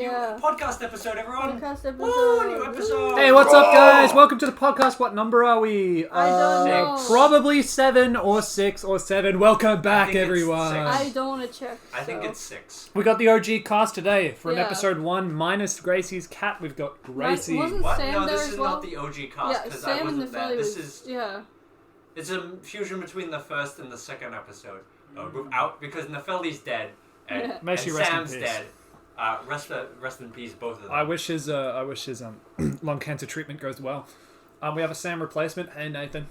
podcast episode, everyone. Podcast episode. Woo, new episode. Hey, what's up, guys? Welcome to the podcast. What number are we? I don't know. Probably 7 or 6 or 7. Welcome back, think it's everyone. 6. I don't want to check. I think it's 6. We got the OG cast today from Yeah. episode 1 minus Gracie's cat. We've got Gracie. Wasn't What? Sam No, there this as is well? not the OG cast Yeah, because I Sam and wasn't there. Nefeli This was. is Yeah. it's a fusion between the first and the second episode. Without because Nefeli's dead and, Yeah. May and she rest in Sam's peace. dead. Rest in peace, both of them. I wish his lung cancer treatment goes well. We have a Sam replacement. Hey, Nathan.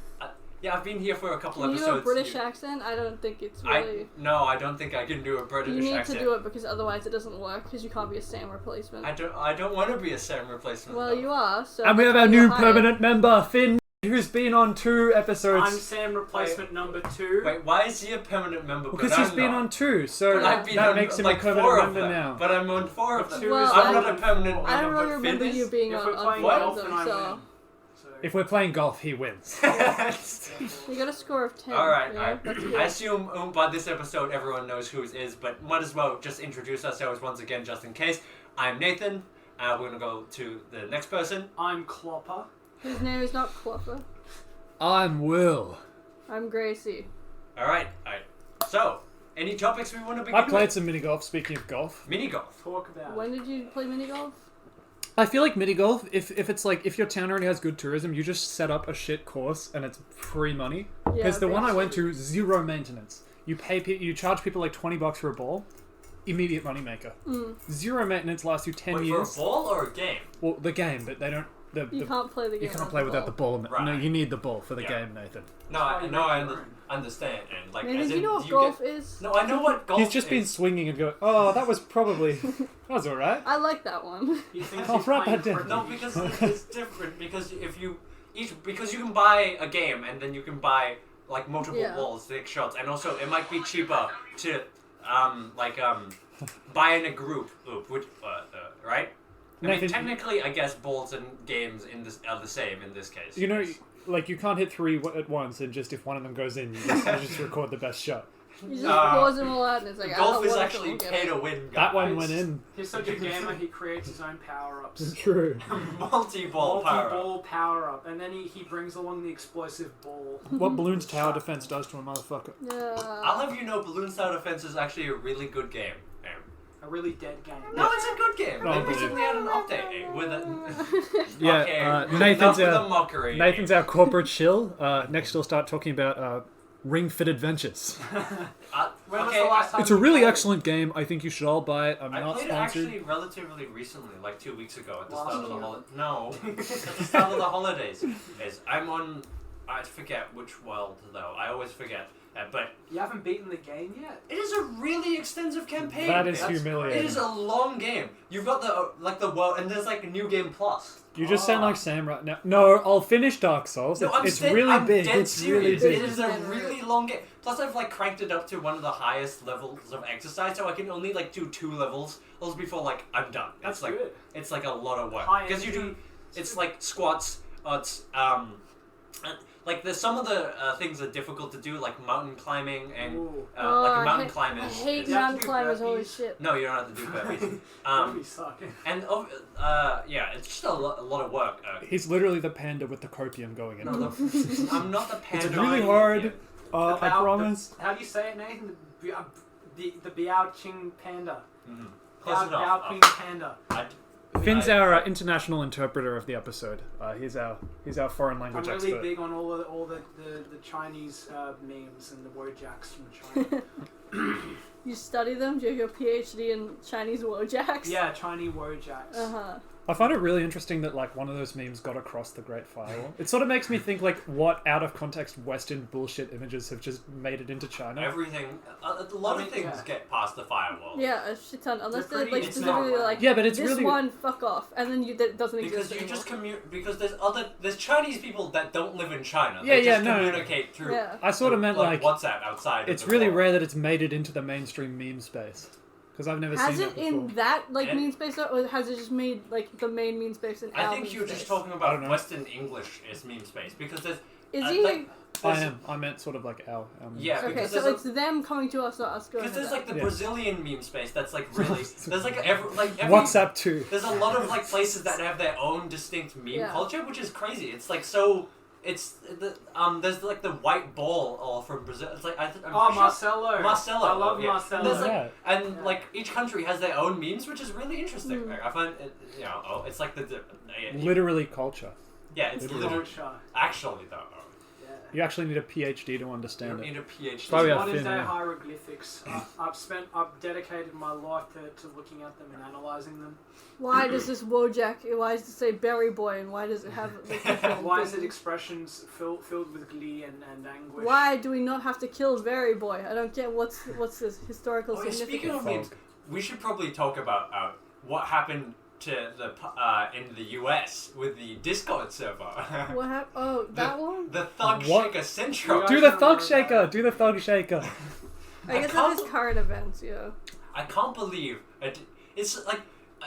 Yeah, I've been here for a couple Can you episodes. do a British accent? I don't think it's really. I don't think I can do a British You need accent. to do it because otherwise it doesn't work because you can't be a Sam replacement. I don't want to be a Sam replacement. Well, though. you are. So And we that's have our why you're new hired. permanent member, Finn, who's been on 2 episodes. I'm Sam replacement number 2. Wait, why is he a permanent member? Because but he's I'm been not? on 2, so But I've been that on, makes him like, a permanent 4 of member them, now. But I'm on 4 of them. Two Well, is I'm one. not a permanent member. I don't really but remember Finn you is. being If on we're playing 4 of golf, them, then I so win. So, If we're playing golf, he wins. you got a score of 10. Alright, yeah? alright. That's I good. assume by this episode everyone knows who it is, but might as well just introduce ourselves once again just in case. I'm Nathan. We're going to go to the next person. I'm Clopper. His name is not Clopper. I'm Will. I'm Gracie. Alright, alright. So, any topics we want to begin I played with? some mini golf, speaking of golf. Mini golf. Talk about When did you play mini golf? I feel like mini golf, if it's like, if your town already has good tourism, you just set up a shit course and it's free money. Because Yeah, the one I went basically. to, 0 maintenance. You you charge people like $20 for a ball, immediate money maker. 0 maintenance lasts you 10 Wait, years. for a ball or a game? Well, the game, but they don't. You can't play the game. You can't play without the ball. No, Right. you need the ball for the Yeah. game, Nathan. No, I understand. And like, Nathan, as do in, you know what you golf get... is? No, I know what golf He's just been is. swinging and going, oh, that was probably... that was alright. I like that one. He thinks I'll he's write playing that down. cricket. No, because it's different. Because if you because you can buy a game and then you can buy like multiple Yeah. balls to take shots, and also it might be cheaper to buy in a group, which, right? I mean, Nathan- technically, I guess balls and games are the same in this case. You know, like, you can't hit 3 at once, and just if one of them goes in, you just record the best shot. You just pause them all out and it's like, I golf don't is want actually to pay to win. Guys. That one went in. He's such a gamer, he creates his own power-ups. True. Multi-ball power. Multi-ball power-up. And then he brings along the explosive ball. What Balloon's tower defense does to a motherfucker. I'll have you know, Balloon Star Defense is actually a really good game. A really dead game. No, it's a good game. Oh, They recently had an update with it. Yeah, Okay, Nathan's enough of our- the mockery. Nathan's our corporate shill. Next we'll start talking about Ring Fit Adventures. When was okay, the last time It's a you really played it? excellent game. I think you should all buy it. I'm I not played it sponsored. actually relatively recently, like 2 weeks ago at the Last start of the year. holiday. No, at the start of the holidays. I'm on. I forget which world though. I always forget. But You haven't beaten the game yet? it is a really extensive campaign. That is That's- humiliating. It is a long game. You've got the world, and there's like a new game plus. You just sound like Sam right now. No, I'll finish Dark Souls. No, It's really big. Dead It's really serious. big. It is a really long game. Plus, I've like cranked it up to one of the highest levels of exercise, so I can only like do 2 levels before like I'm done. That's it's like good. it's like a lot of work High because you do. energy. It's like squats. Like there's some of the things are difficult to do, like mountain climbing and Ooh. like a mountain I climbers. hate You have to mountain do climbers, holy burpees. shit. No, you don't have to do burpees. That'd be sucking. And yeah, it's just a lot of work. He's literally the panda with the copium going in. I'm not the panda. It's really hard. Yeah. I Bao- promise. How do you say it, Nathan? The Biao Ching Panda. Close Biao enough. Queen Panda. Finn's our international interpreter of the episode. He's our foreign I'm language really expert. big on all the Chinese memes and the Wojaks from China. You study them? Do you have your PhD in Chinese Wojaks? Yeah, Chinese Wojaks. Uh-huh. I find it really interesting that like one of those memes got across the Great Firewall. It sort of makes me think like what out of context Western bullshit images have just made it into China. Everything, a lot of things get past the firewall. Yeah, a shit ton. Unless They're they're like pretty- it's specifically not- like, Yeah, but it's this really one, fuck off. And then that doesn't Because exist you anymore. just because there's Chinese people that don't live in China. Yeah, They just no. communicate through. Yeah. I sort of meant like WhatsApp outside. it's of the really world. rare that it's made it into the mainstream meme space because I've never Has seen it that before. in that like Yeah. meme space though, or has it just made like the main meme space in I our think meme you're space? just talking I about don't know. Western English as meme space because there's Is uh, he? like, I am. I meant sort of like our Yeah, Okay, because so there's it's them coming to us, not us going because to there's them. like the Yeah. Brazilian meme space that's like really there's like every WhatsApp too. there's a lot of like places that have their own distinct meme Yeah. culture, which is crazy. It's like so. It's there's like the white ball all from Brazil. It's like I'm pretty sure- Marcelo. Marcelo. I love yeah. Marcelo. There's like Yeah. and Yeah. like each country has their own memes, which is really interesting. Mm. Like, I find it, it's like Literally culture. yeah, it's Literally. literally Culture. actually though. Yeah. You actually need a PhD to You understand don't it. need a PhD. Oh, yeah. Modern thin, day yeah. hieroglyphics. I've dedicated my life to looking at them and analysing them. Why does this Wojak, why does it say Berry Boy, and why does it have like, different Why is it things? expressions filled with glee and anguish? Why do we not have to kill Berry Boy? I don't get what's this historical Oh, yeah, speaking significance. of memes, we should probably talk about what happened to the in the US with the Discord server. What happened? Oh, that one? The Thug What? Shaker Central. Yeah. Do the thug shaker. Do the thug shaker. I guess that is current events, yeah. I can't believe it. It's like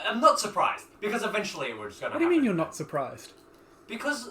I'm not surprised because eventually we're just gonna. What do you mean happen. you're not surprised? Because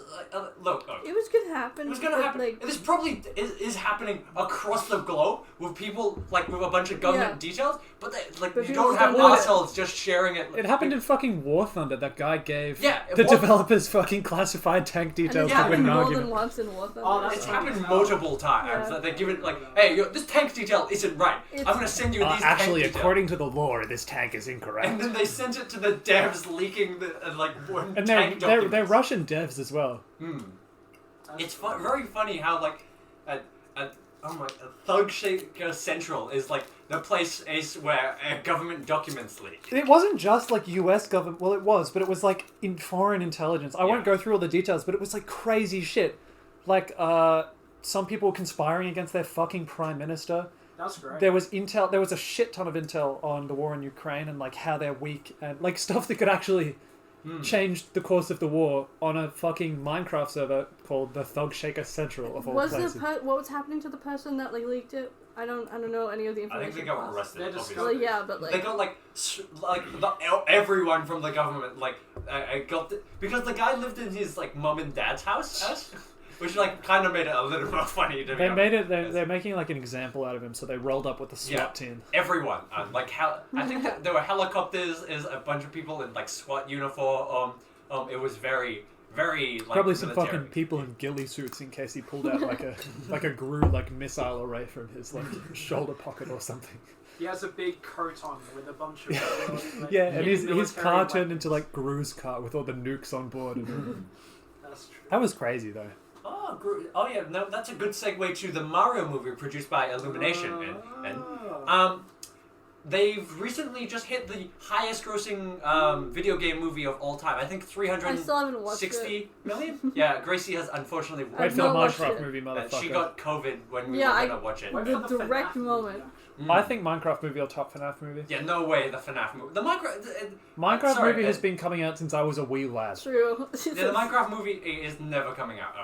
look, It was gonna happen. it was gonna but, happen. Like, This probably is happening across the globe with people like with a bunch of government Yeah. details, but But you people don't have don't know it. assholes just sharing it. It happened in fucking War Thunder. That guy gave Yeah, the War- developers fucking classified tank and details it's to win happened an more than argument. once in War Thunder. Oh, that's It's Yeah. happened multiple times. Yeah. That they give it like, hey, this tank detail isn't right. It's- I'm gonna send you these Actually, tank details. according to the lore, this tank is incorrect. And then they sent it to the devs leaking the like one And tank they're documents. Russian devs as well. That's It's very funny how like Thug Shaker Central is like the place is where government documents leak. It wasn't just like US government. Well, it was, but it was like in foreign intelligence. I won't Yeah. go through all the details, but it was like crazy shit. Like some people were conspiring against their fucking prime minister. That's great. There was intel. There was a shit ton of intel on the war in Ukraine and like how they're weak and like stuff that could actually change the course of the war on a fucking Minecraft server called the Thug Shaker Central of all Was places. what was happening to the person that like leaked it? I don't know any of the I information. think they got past. arrested. They're just Obviously. Well, yeah, but They like got everyone from the government because the guy lived in his like mum and dad's house, which like kind of made it a little more funny to me. They made it. They're making like an example out of him, so they rolled up with the SWAT Yeah. team. Everyone, I think that there were helicopters, is a bunch of people in like SWAT uniform. It was very, very like Probably some military. fucking people in ghillie suits in case he pulled out like a GRU like missile array from his like shoulder pocket or something. He has a big coat on with a bunch of like, Yeah, and his military car turned weapons. into like GRU's car with all the nukes on board. And That's true. that was crazy though. Oh yeah, no, that's a good segue to the Mario movie produced by Illumination, and they've recently just hit the highest grossing video game movie of all time. I think I still haven't watched it. 360 million? Yeah, Gracie has unfortunately I've Wait for the not watched Minecraft it. movie, motherfucker. she got COVID when we Yeah, were I- gonna watch it. Wait The for the direct FNAF movie, moment. actually. I think Minecraft movie or top FNAF movie. Yeah, no way the FNAF movie. The Minecraft sorry, movie has been coming out since I was a wee lad. True. Yeah, the Minecraft movie is never coming out.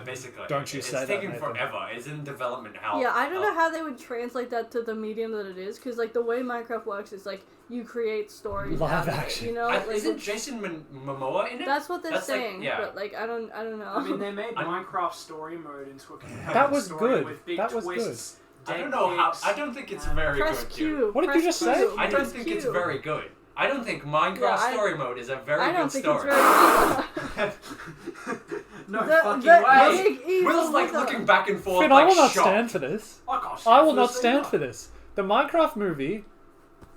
Basically. Don't you it's say that, taking Nathan. forever. It's in development hell. Yeah, I don't know how they would translate that to the medium that it is, because like the way Minecraft works is like you create stories. Live out of it, action. you know, like Isn't Jason Momoa in it? that's what they're That's like- saying. yeah. But like I don't know. I mean, they made I'm- Minecraft story mode into a compelling That was story good. with big That was twists. I don't dead know how. pigs, I don't think it's and- very Press good. Q. Dude. What did you press just Q, say? I don't press think Q. it's very good. I don't think Minecraft Yeah, I- story mode is a very I don't good think story. it's very good. No The- fucking the way. big evil Will's like wither. looking back and forth Finn, like I will not shocked. stand for this. Oh gosh, I will not firstly, stand no. for this. The Minecraft movie,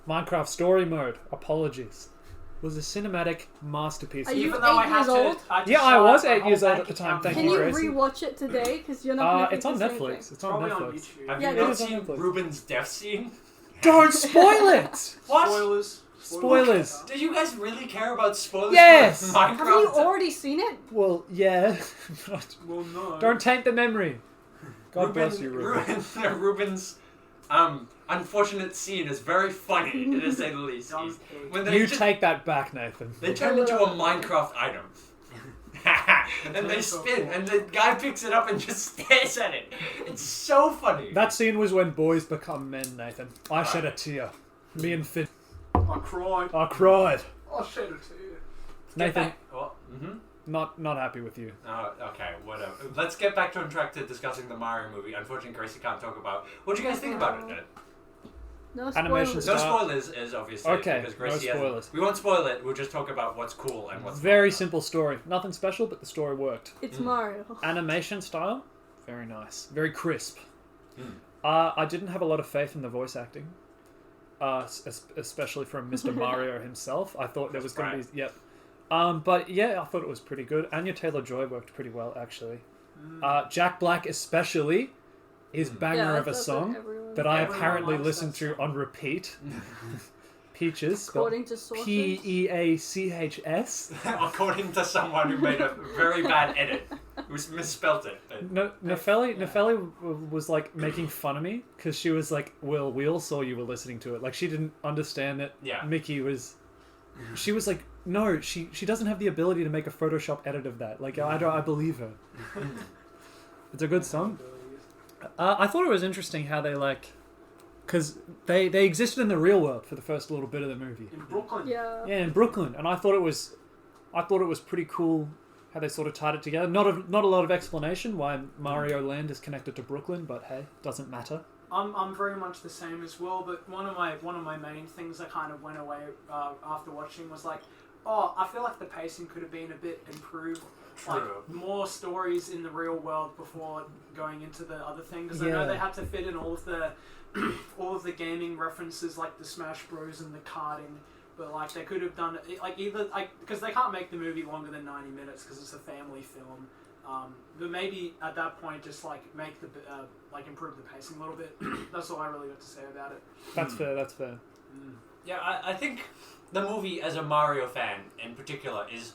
Minecraft story mode, apologies, was a cinematic masterpiece. Are you Even though I 8 had years to, old? I had to Yeah, I shut was my 8 whole years old bank at the time, account thank Can you, you Gracie. rewatch it today? Because you're not going to It's on the same Netflix. thing. It's on Probably on Netflix. YouTube. Have Yeah, you it not is on seen Netflix. Ruben's death scene? Don't spoil it! What? Spoilers. Spoilers. Do you guys really care about spoilers? Yes! For Minecraft? Haven't you already seen it? Well, yeah. But Well, no. don't taint the memory. God bless you, Ruben. Ruben's unfortunate scene is very funny, to say the least. Dumb He's- pig. When they You ju- take that back, Nathan. They turn into a Minecraft item. And they spin, and the guy picks it up and just stares at it. It's so funny. That scene was when boys become men, Nathan. I shed a tear. Me and Finn. I cried. I cried. I shed a tear. Get Nathan, back. Oh, Not happy with you. Oh, okay, whatever. Let's get back on track to discussing the Mario movie. Unfortunately, Gracie can't talk about. What do you guys think about it? No Animation spoilers. No style. spoilers is obviously Okay, because Gracie no spoilers. We won't spoil it. We'll just talk about what's cool and what's Very not. simple story. Nothing special, but the story worked. It's Mario. Animation style, very nice. Very crisp. Mm. I didn't have a lot of faith in the voice acting. Especially from Mr. Mario himself. I thought there was going to be... Yep. But yeah, I thought it was pretty good. Anya Taylor-Joy worked pretty well, actually. Jack Black especially, his banger of a that's song what everyone- that I Everyone apparently likes listened that to song. on repeat. Peaches, spelled According to sources. Peachs. According to someone who made a very bad edit, who misspelt it. But Nefeli was like making fun of me because she was like, "Well, we all saw you were listening to it." Like she didn't understand that Mickey was. She was like, "No, she doesn't have the ability to make a Photoshop edit of that." Like I believe her. It's a good song. I thought it was interesting how they because they existed in the real world for the first little bit of the movie. In Brooklyn. Yeah. Yeah, in Brooklyn, and I thought it was pretty cool how they sort of tied it together. Not a lot of explanation why Mario Land is connected to Brooklyn, but hey, doesn't matter. I'm very much the same as well. But one of my main things that kind of went away after watching was like, oh, I feel like the pacing could have been a bit improved. True. Like more stories in the real world before going into the other thing, because I Yeah. know they had to fit in all of the gaming references like the Smash Bros and the karting, but like they could have done it like either because they can't make the movie longer than 90 minutes because it's a family film. But maybe at that point just like make the improve the pacing a little bit. That's all I really got to say about it. That's fair. That's fair. yeah, I think the movie, as a Mario fan in particular, is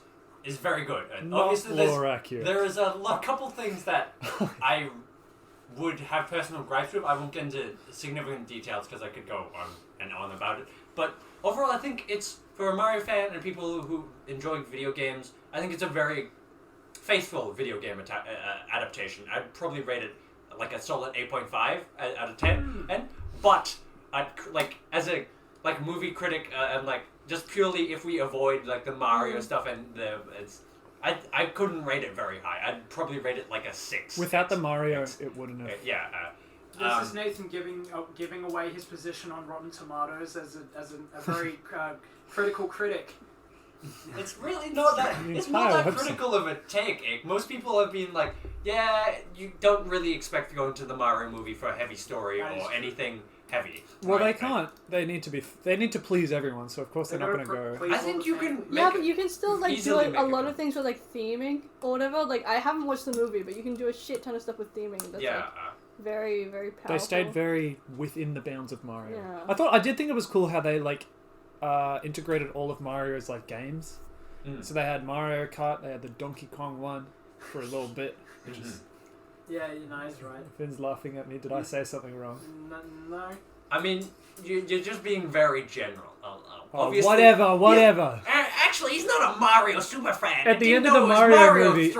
very good. And Not obviously, lore accurate. there is a couple things that I would have personal gripes with. I won't get into significant details because I could go on and on about it. But overall, I think it's, for a Mario fan and people who enjoy video games, I think it's a very faithful video game adaptation. I'd probably rate it like a solid 8.5 out of 10. But as a movie critic and just purely if we avoid the Mario stuff and I couldn't rate it very high. I'd probably rate it like a 6. Without the Mario, it wouldn't have. Yeah. This is Nathan giving away his position on Rotten Tomatoes as a very critical critic. It's really not that. It's not that critical of a take. Most people have been like, "Yeah, you don't really expect to go into the Mario movie for a heavy story or anything heavy." Well, they can't. They need to please everyone. So of course they're not going to go. I think you can. Yeah, but you can still do easily make a it lot good. of things with theming or whatever. I haven't watched the movie, but you can do a shit ton of stuff with theming. That's very, very powerful. They stayed very within the bounds of Mario. Yeah. I did think it was cool how they integrated all of Mario's games. So they had Mario Kart, they had the Donkey Kong one for a little bit, which is... Yeah, he's right. Finn's laughing at me. Did I say something wrong? No. I mean, you're just being very general. Whatever. Actually, he's not a Mario super fan. At the end of the Mario movie,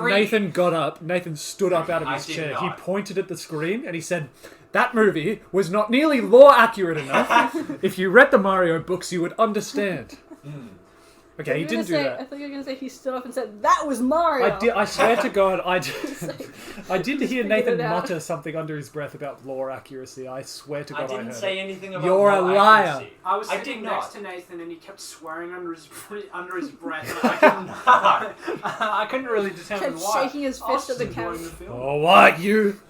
Nathan stood up out of his chair. He pointed at the screen and he said, "That movie was not nearly lore accurate enough. If you read the Mario books, you would understand." Okay, he didn't do that. I thought you were going to say he stood up and said, "That was Mario!" I swear to God, I did hear Nathan it out. mutter something under his breath about lore accuracy. I swear to God, I didn't heard say it. anything about You're a lore liar. accuracy. I was I sitting did next not. to Nathan and he kept swearing under his breath. I couldn't really determine Kept why. shaking his I was fist at the just enjoying camera. the film. Oh, what, you?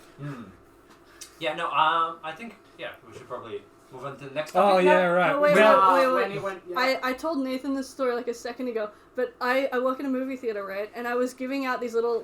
Yeah, no, I think, we should probably move on to the next topic. Oh, yeah, right. No, wait. When he went, I told Nathan this story a second ago, but I work in a movie theater, right? And I was giving out these little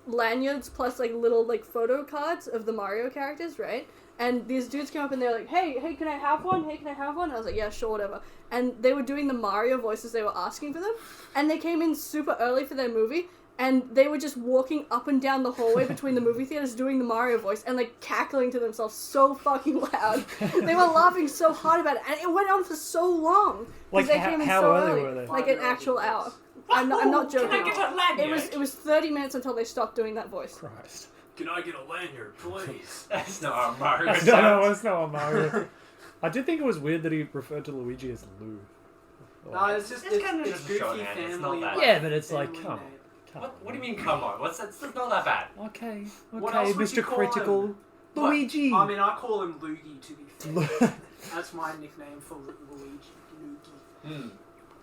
lanyards plus little photo cards of the Mario characters, right? And these dudes came up and they're like, hey, can I have one? Hey, can I have one? And I was like, yeah, sure, whatever. And they were doing the Mario voices, they were asking for them. And they came in super early for their movie. And they were just walking up and down the hallway between the movie theaters doing the Mario voice and cackling to themselves so fucking loud. They were laughing so hard about it, and it went on for so long. Because they came in how so early early. were they? An actual hour. I'm not joking. Can I get a lanyard? It was 30 minutes until they stopped doing that voice. Christ. Can I get a lanyard, please? That's not how Mario No, sounds. it's not a Mario. I did think it was weird that he referred to Luigi as Lou. No, it's just It's kind of it's just goofy shorthand, it's not family. that- Yeah, but it's family come on. name. What do you mean, come on? That's not that bad. Okay, What else would you Mr. call Critical. him? Luigi! I mean, I call him Loogie, to be fair. That's my nickname for Luigi. Loogie.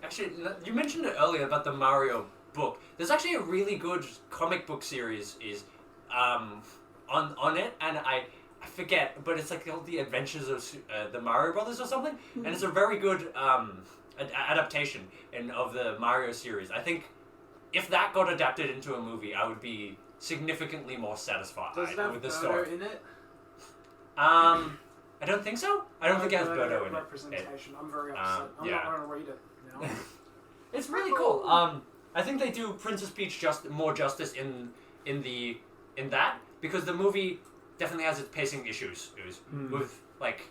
Actually, you mentioned it earlier about the Mario book. There's actually a really good comic book series on it, and I forget, but it's like called The Adventures of the Mario Brothers or something, and it's a very good adaptation of the Mario series. I think if that got adapted into a movie, I would be significantly more satisfied Does it have with the Birdo story. in it? I don't think so. I don't think it has Birdo in it. Representation. I'm very upset. I'm yeah. not going to read it now. It's really cool. I think they do Princess Peach more justice in that, because the movie definitely has its pacing issues with like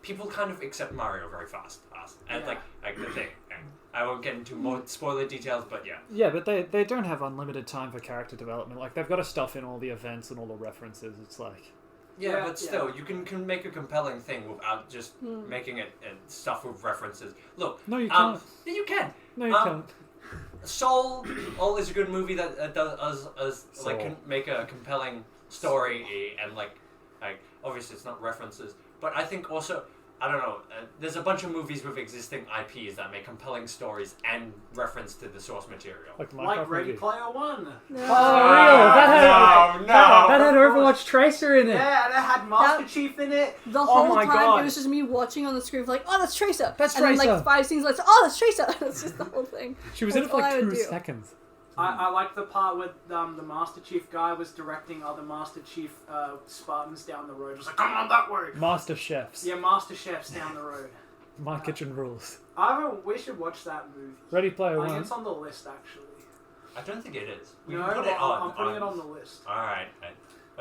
people kind of accept Mario very fast, and like the thing. And I won't get into more spoiler details, but yeah. Yeah, but they don't have unlimited time for character development. Like, they've got to stuff in all the events and all the references. It's like... Yeah, but still, you can make a compelling thing without just making it stuff with references. Look, No, you can't. Yeah, you can. No, you can't. Soul is a good movie that does like can make a compelling story and like obviously it's not references, but I think also I don't know. There's a bunch of movies with existing IPs that make compelling stories and reference to the source material. Like Ready Player One. No. Oh, real! That had Overwatch Tracer in it. Yeah, and it had Master Chief in it. The whole my time God. it was just me watching on the screen like, oh, that's Tracer. That's and then Tracer. like 5 scenes later, oh, that's Tracer. That's just the whole thing. She was in it That's for like all I would 2 do. seconds. I like the part where the Master Chief guy was directing other Master Chief Spartans down the road. It was like, come on that way. Master Chefs. Yeah, Master Chefs down the road. My Kitchen Rules. We should watch that movie. Ready Player I think One. it's on the list, actually. I don't think it is. We No, can put it on. I'm putting it on the list. All right.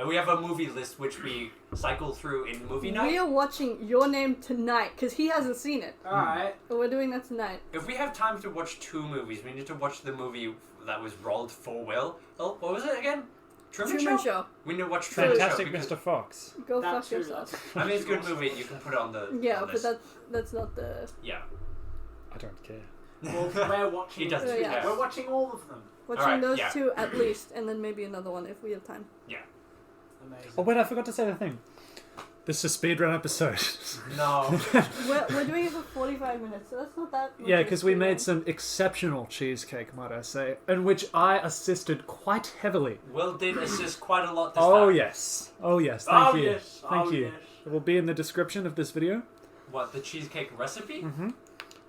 We have a movie list which we cycle through in movie night. We are watching Your Name tonight because he hasn't seen it. Alright. But we're doing that tonight. If we have time to watch 2 movies, we need to watch the movie that was rolled for Will. Oh, what was it again? Truman Show? We need to watch Truman Fantastic Show. because- Mr. Fox. Go That fuck too, yourself. I mean, it's a good movie. You can put it on the Yeah, the but list. that's not the... Yeah. I don't care. Well, we're watching. He doesn't. Yeah. We're watching all of them. Watching Alright, those yeah. 2 at least, and then maybe another one if we have time. Amazing. Oh wait, I forgot to say the thing. This is a speedrun episode. No. We're doing it for 45 minutes, so that's not that much Yeah, of a because we speed made run. some exceptional cheesecake, might I say, in which I assisted quite heavily. Will did assist quite a lot this Oh time. yes. Oh yes. Thank you. Yes. Thank you. Yes. It will be in the description of this video. What, the cheesecake recipe? Mm-hmm.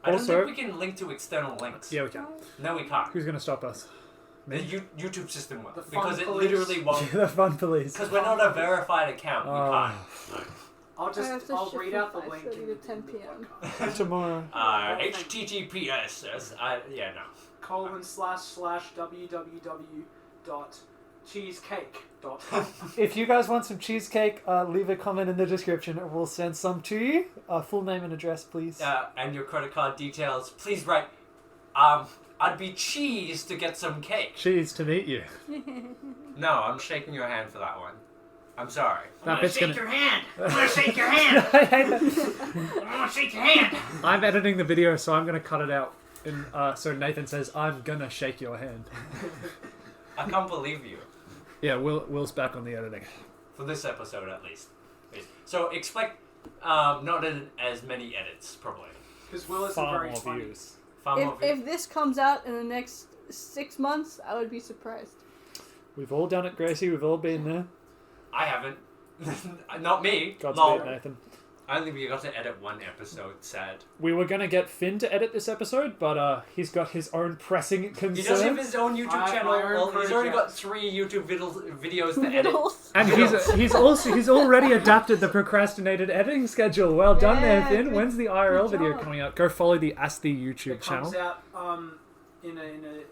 I don't Also- think we can link to external links. Yeah, we can. No, we can't. Who's gonna stop us? The YouTube system will. The fun Because it police. literally won't. the fun police. Because we're not a verified account. We Oh. can't. I'll I have to I'll shift read from out the 5:30 link to in the 10 p.m. podcast. Tomorrow. HTTPS. Yeah, no. //www.cheesecake.com. If you guys want some cheesecake, leave a comment in the description and we'll send some to you. Full name and address, please. And your credit card details. Please write. I'd be cheese to get some cake. Cheese to meet you. No, I'm shaking your hand for that one. I'm sorry. That bit's gonna... your hand. I'm gonna shake your hand. I hate that. I'm gonna shake your hand. I'm editing the video, so I'm gonna cut it out. And so Nathan says, "I'm gonna shake your hand." I can't believe you. Yeah, Will's back on the editing. For this episode, at least. So expect not as many edits, probably. Because Will isn't Far very more funny. views. Far more If this comes out in the next 6 months, I would be surprised. We've all done it, Gracie. We've all been there. I haven't. Not me. Godspeed, Nathan. I only we got to edit 1 episode. Sad. We were gonna get Finn to edit this episode, but he's got his own pressing He concerns. does have his own YouTube channel. my own Well, he's already got projects. 3 YouTube videos to edit. Middles. And he's already adapted the procrastinated editing schedule. Well done there, Finn. good- When's the IRL good video job. coming out? Go follow the Ask the YouTube It comes channel. out in a minute.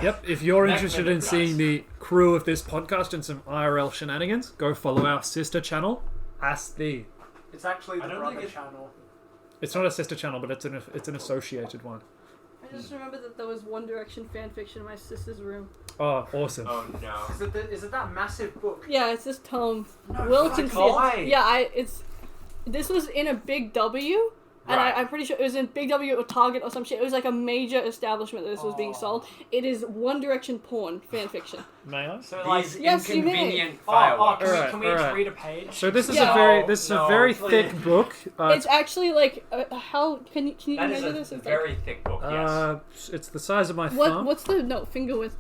Yep, if you're Next interested minute, in seeing guys. the crew of this podcast and some IRL shenanigans, go follow our sister channel, Ask the. It's actually the I don't brother think it- channel. It's not a sister channel, but it's an associated one. I just remember that there was One Direction fanfiction in my sister's room. Oh, awesome. Oh no. Is it that massive book? Yeah, it's this tome. No, Will fuck can see off. it. Yeah, this was in a big W, And Right. I'm pretty sure it was in Big W or Target or some shit. It was like a major establishment that this was being sold. It is One Direction porn fanfiction. May I? So like, These Yes, you may. inconvenient oh, fireworks. can we each Alright. read a page? So this is Yeah. No, a very please. thick book. It's actually like how can you That measure is this? a It's very thick book, yes. It's the size of my like, thumb. what's the finger width?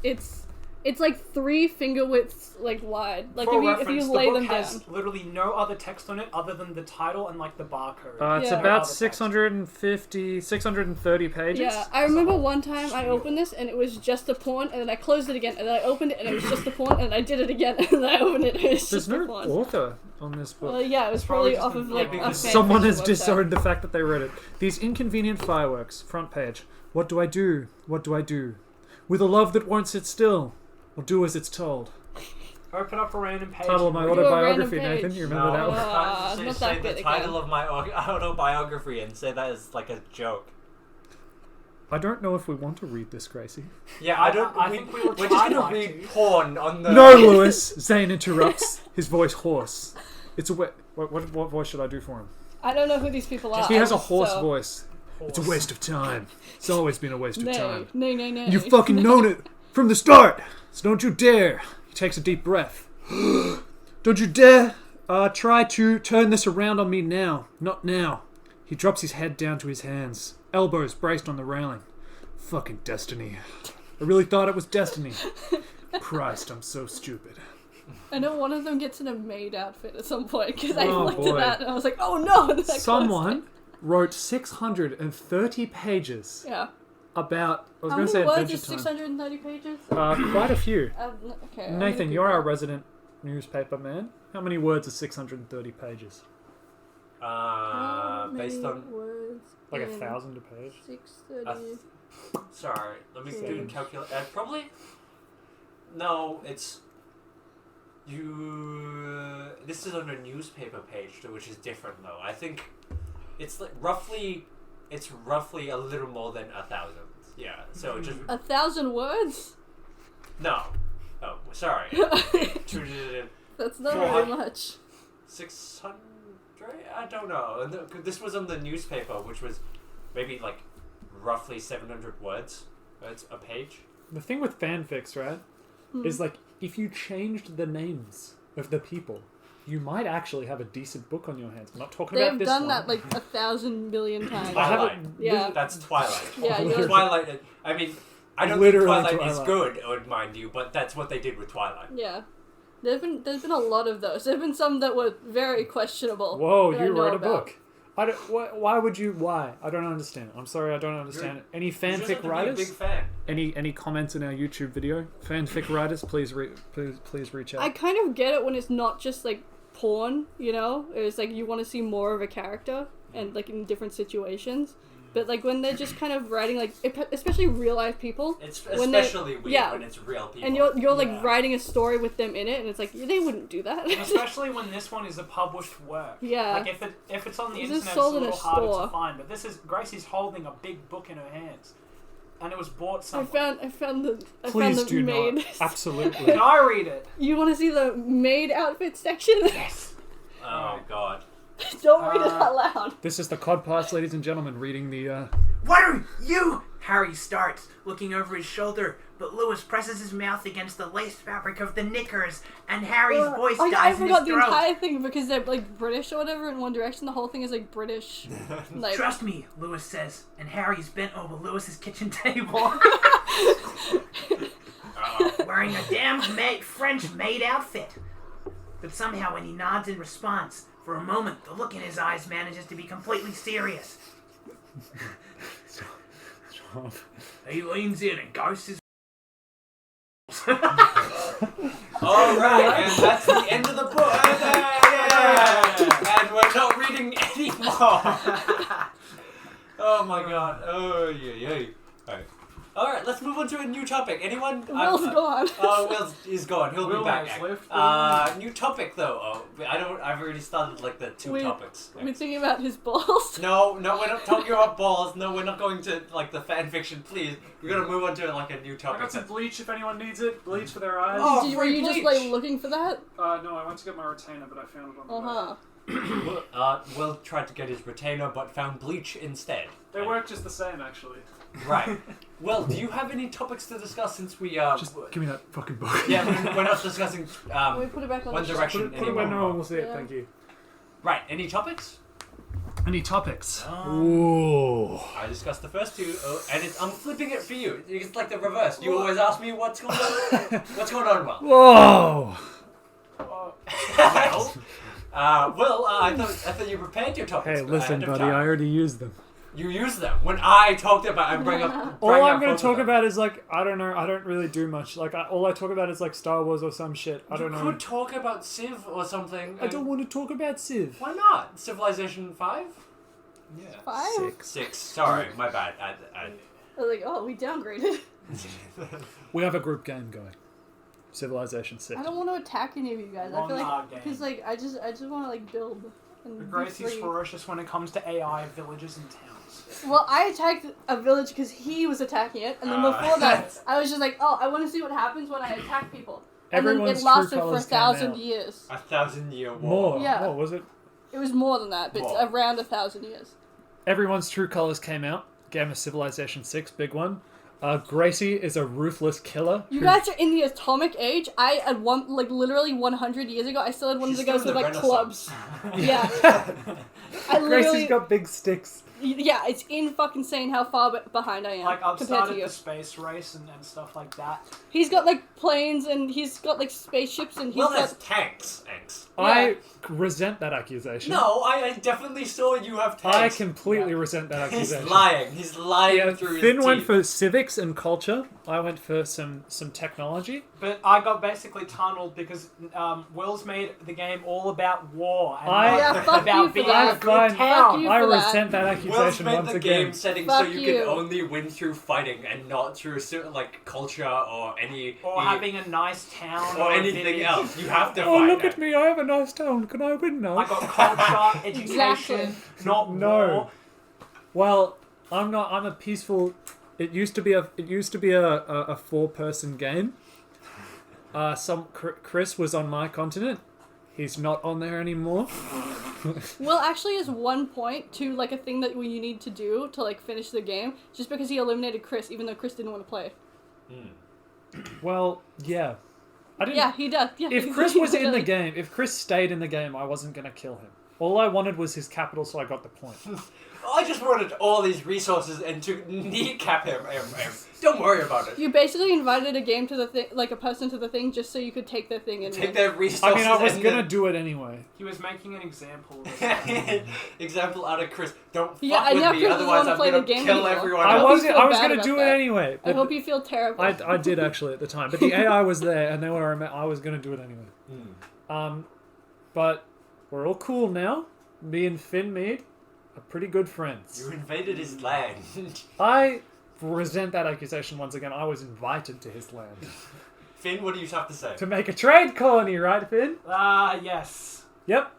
It's like 3 finger widths like wide. Like For if reference, you lay the book them has down. literally no other text on it other than the title and like the barcode. It's Yeah. about Other text. 630 pages. Yeah, I remember one time I opened this and it was just the porn, and then I closed it again, and then I opened it and it was just the porn, and I did it again, and then I opened it and it was There's just the no porn. author on this book. Well, yeah, it was probably probably just off of a- like yeah, a because fan Someone fiction has website. disowned the fact that they read it. These inconvenient fireworks. Front page. What do I do? What do I do? With a love that won't sit still, or do as it's told. Open up a random page. Title of my and read it. autobiography, random Nathan. page. You remember that No, one? it's Ah, fine. not Say that the good title again. of my autobiography and say that is like a joke. I don't know if we want to read this, Gracie. Yeah, I I think we we're would just try gonna not read to. porn on the. No, Lewis! Zane interrupts, his voice hoarse. It's a what voice should I do for him? I don't know who these people are. He has a hoarse so- voice. It's a waste of time. It's always been a waste of Nay, time. nay. You've fucking known it from the start, so don't you dare. He takes a deep breath. Don't you dare try to turn this around on me now. Not now. He drops his head down to his hands, elbows braced on the railing. Fucking destiny. I really thought it was destiny. Christ, I'm so stupid. I know one of them gets in a maid outfit at some point because I Oh, looked boy. at that and I was like, oh no! And then I closed Someone it. wrote 630 pages Yeah. about. I was How going to many say words Adventure is Time. 630 pages? Quite a few. Okay. I'm Nathan, gonna you're do our that. resident newspaper man. How many words is 630 pages? How Based many on. words Like in 1,000 a page? 630. Sorry, let me do Seconds. calculate. Probably. No, it's. You. This is on a newspaper page, which is different though. I think it's like roughly. It's roughly a little more than 1,000. Yeah. So just 1,000 words? no. Oh, sorry. That's not Four very hun- much. 600? I don't know. And this was on the newspaper, which was maybe like roughly 700 words. It's a page. The thing with fanfics, right, is like if you changed the names of the people, you might actually have a decent book on your hands. I'm not talking about They've this done one. that like 1,000 million times. I Twilight. haven't. Yeah. That's Twilight. Yeah, you're- Twilight. I mean, I don't Literally think Twilight is Twilight. good, mind you, but that's what they did with Twilight. Yeah. There's been a lot of those. There've been some that were very questionable. Whoa, that I you know wrote a about. book. I don't. Why would you? Why? I don't understand. I'm sorry, I don't understand. Any You just have fanfic to be a writers? big fan. Any comments in our YouTube video? Fanfic writers, please reach out. I kind of get it when it's not just like porn, you know? It's like you want to see more of a character and like in different situations. But like when they're just kind of writing like especially real life people, It's When they- especially weird yeah. when it's real people. and you're like Yeah. writing a story with them in it, and it's like they wouldn't do that. Especially when this one is a published work. Yeah. Like if it's on the This is internet, it's sold a in a little harder store. to find. But this is Gracie's holding a big book in her hands, and it was bought I somewhere. found the Please do maid. not. Absolutely. Can I read it? You want to see the maid outfit section? Yes. Oh god. Don't read it out loud. This is the Cod Pass, ladies and gentlemen, reading the. What are you? Harry starts, looking over his shoulder, but Lewis presses his mouth against the lace fabric of the knickers, and Harry's voice I dies in his forgot the throat. entire thing because they're like British or whatever in One Direction. The whole thing is like British. Like, Trust me, Lewis says, and Harry's bent over Lewis's kitchen table, wearing a damn French maid outfit. But somehow when he nods in response, for a moment, the look in his eyes manages to be completely serious. He leans in and ghosts his Alright, and that's the end of the book. And we're not reading anymore. Oh my god. Oh, yeah. Alright, let's move on to a new topic. Anyone? Will's gone. Oh, Will's gone. He'll Will be back. has left. New topic though. Oh, I've already started like the two topics. We're thinking about his balls. No, we're not talking about balls. No, we're not going to like the fan fiction. Please, we're gonna move on to like a new I topic. got some bleach if anyone needs it. Bleach for their eyes. Oh, Were free you just bleach. like looking for that? No, I went to get my retainer, but I found it on the way. Will tried to get his retainer, but found bleach instead. They work just the same, actually. Right. Well, do you have any topics to discuss since we Just give me that fucking book. Yeah, we're not discussing we put it back on One the shelf. Direction Put it where anymore. no one will see it. Yeah. Thank you. Right. Any topics? Any topics? Ooh. I discussed the first two, and I'm flipping it for you. It's like the reverse. You always ask me what's going on. What's going on, Will? Whoa! I thought you prepared your topics. Hey, listen, ahead of buddy. I time. already used them. You use them when I talked about and bring up. All I'm going to talk about is like I don't know. I don't really do much. Like all I talk about is like Star Wars or some shit. I don't know. You could talk about Civ or something. I don't want to talk about Civ. Why not? Civilization 5? Yeah. 5? 6. Sorry, my bad. I was like, oh, we downgraded. We have a group game going. Civilization 6. I don't want to attack any of you guys. I feel Long, like hard game. because like I just want to like build. And be Gracie's free. ferocious when it comes to AI, villages, and towns. Well, I attacked a village because he was attacking it, and then before that, I was just like, oh, I want to see what happens when I attack people. And Everyone's then it lasted true for colours came 1,000 out. years. 1,000-year war. More. Yeah. More, was it? It was more than that, but More. it's around 1,000 years. Everyone's true colors came out. Game of Civilization 6, big one. Gracie is a ruthless killer. You guys are in the atomic age. I had literally 100 years ago, I still had one of She's the guys still with in like the clubs. Yeah. I literally. Gracie's got big sticks. Yeah, it's fucking insane how far behind I am Like, I've compared to started you. the space race and stuff like that. He's got like planes and he's got like spaceships and he's Will got. has tanks. Thanks. I resent that accusation. No, I definitely saw you have I tanks. completely resent that He's accusation. lying. He's lying Yeah, through Finn his went teeth. for civics and culture. I went for some technology. But I got basically tunneled because Will's made the game all about war and Yeah, not fuck you about for being that. a good Fine. town. Fuck you. I for that. resent that Will's accusation made once the again. game setting Fuck so you you. can only win through fighting and not through like culture or any Or having a nice town or a anything village. else. You have to Oh, fight. look at me! I have a nice town. Can I win now? I got culture, education, Exactly. not No. war. Well, I'm not. I'm a peaceful. It used to be a 4-person game. Chris was on my continent. He's not on there anymore. Will actually has 1 point to like a thing that you need to do to like finish the game, just because he eliminated Chris, even though Chris didn't want to play. Well, yeah. I didn't. Yeah, he does. Yeah. If Chris was in the game, if Chris stayed in the game, I wasn't gonna kill him. All I wanted was his capital, so I got the point. I just wanted all these resources and to kneecap him. Don't worry about it. You basically invited a game to the thing, like a person to the thing, just so you could take their thing and Take win. their resources. I mean, I was and gonna then- do it anyway. He was making an example. Example out of Chris. Don't fuck Yeah, I with know me, Chris doesn't otherwise wanna I'm play gonna the game kill anymore. everyone I I else. hope was you feel I was bad gonna about do it that. anyway. I but hope you feel terrible. I did actually at the time, but the AI was there, and they were. I was gonna do it anyway. But we're all cool now. Me and Finn Mead are pretty good friends. You invaded his land. I resent that accusation once again. I was invited to his land Finn, what do you have to say? to make a trade colony, right, Finn? Yes. Yep.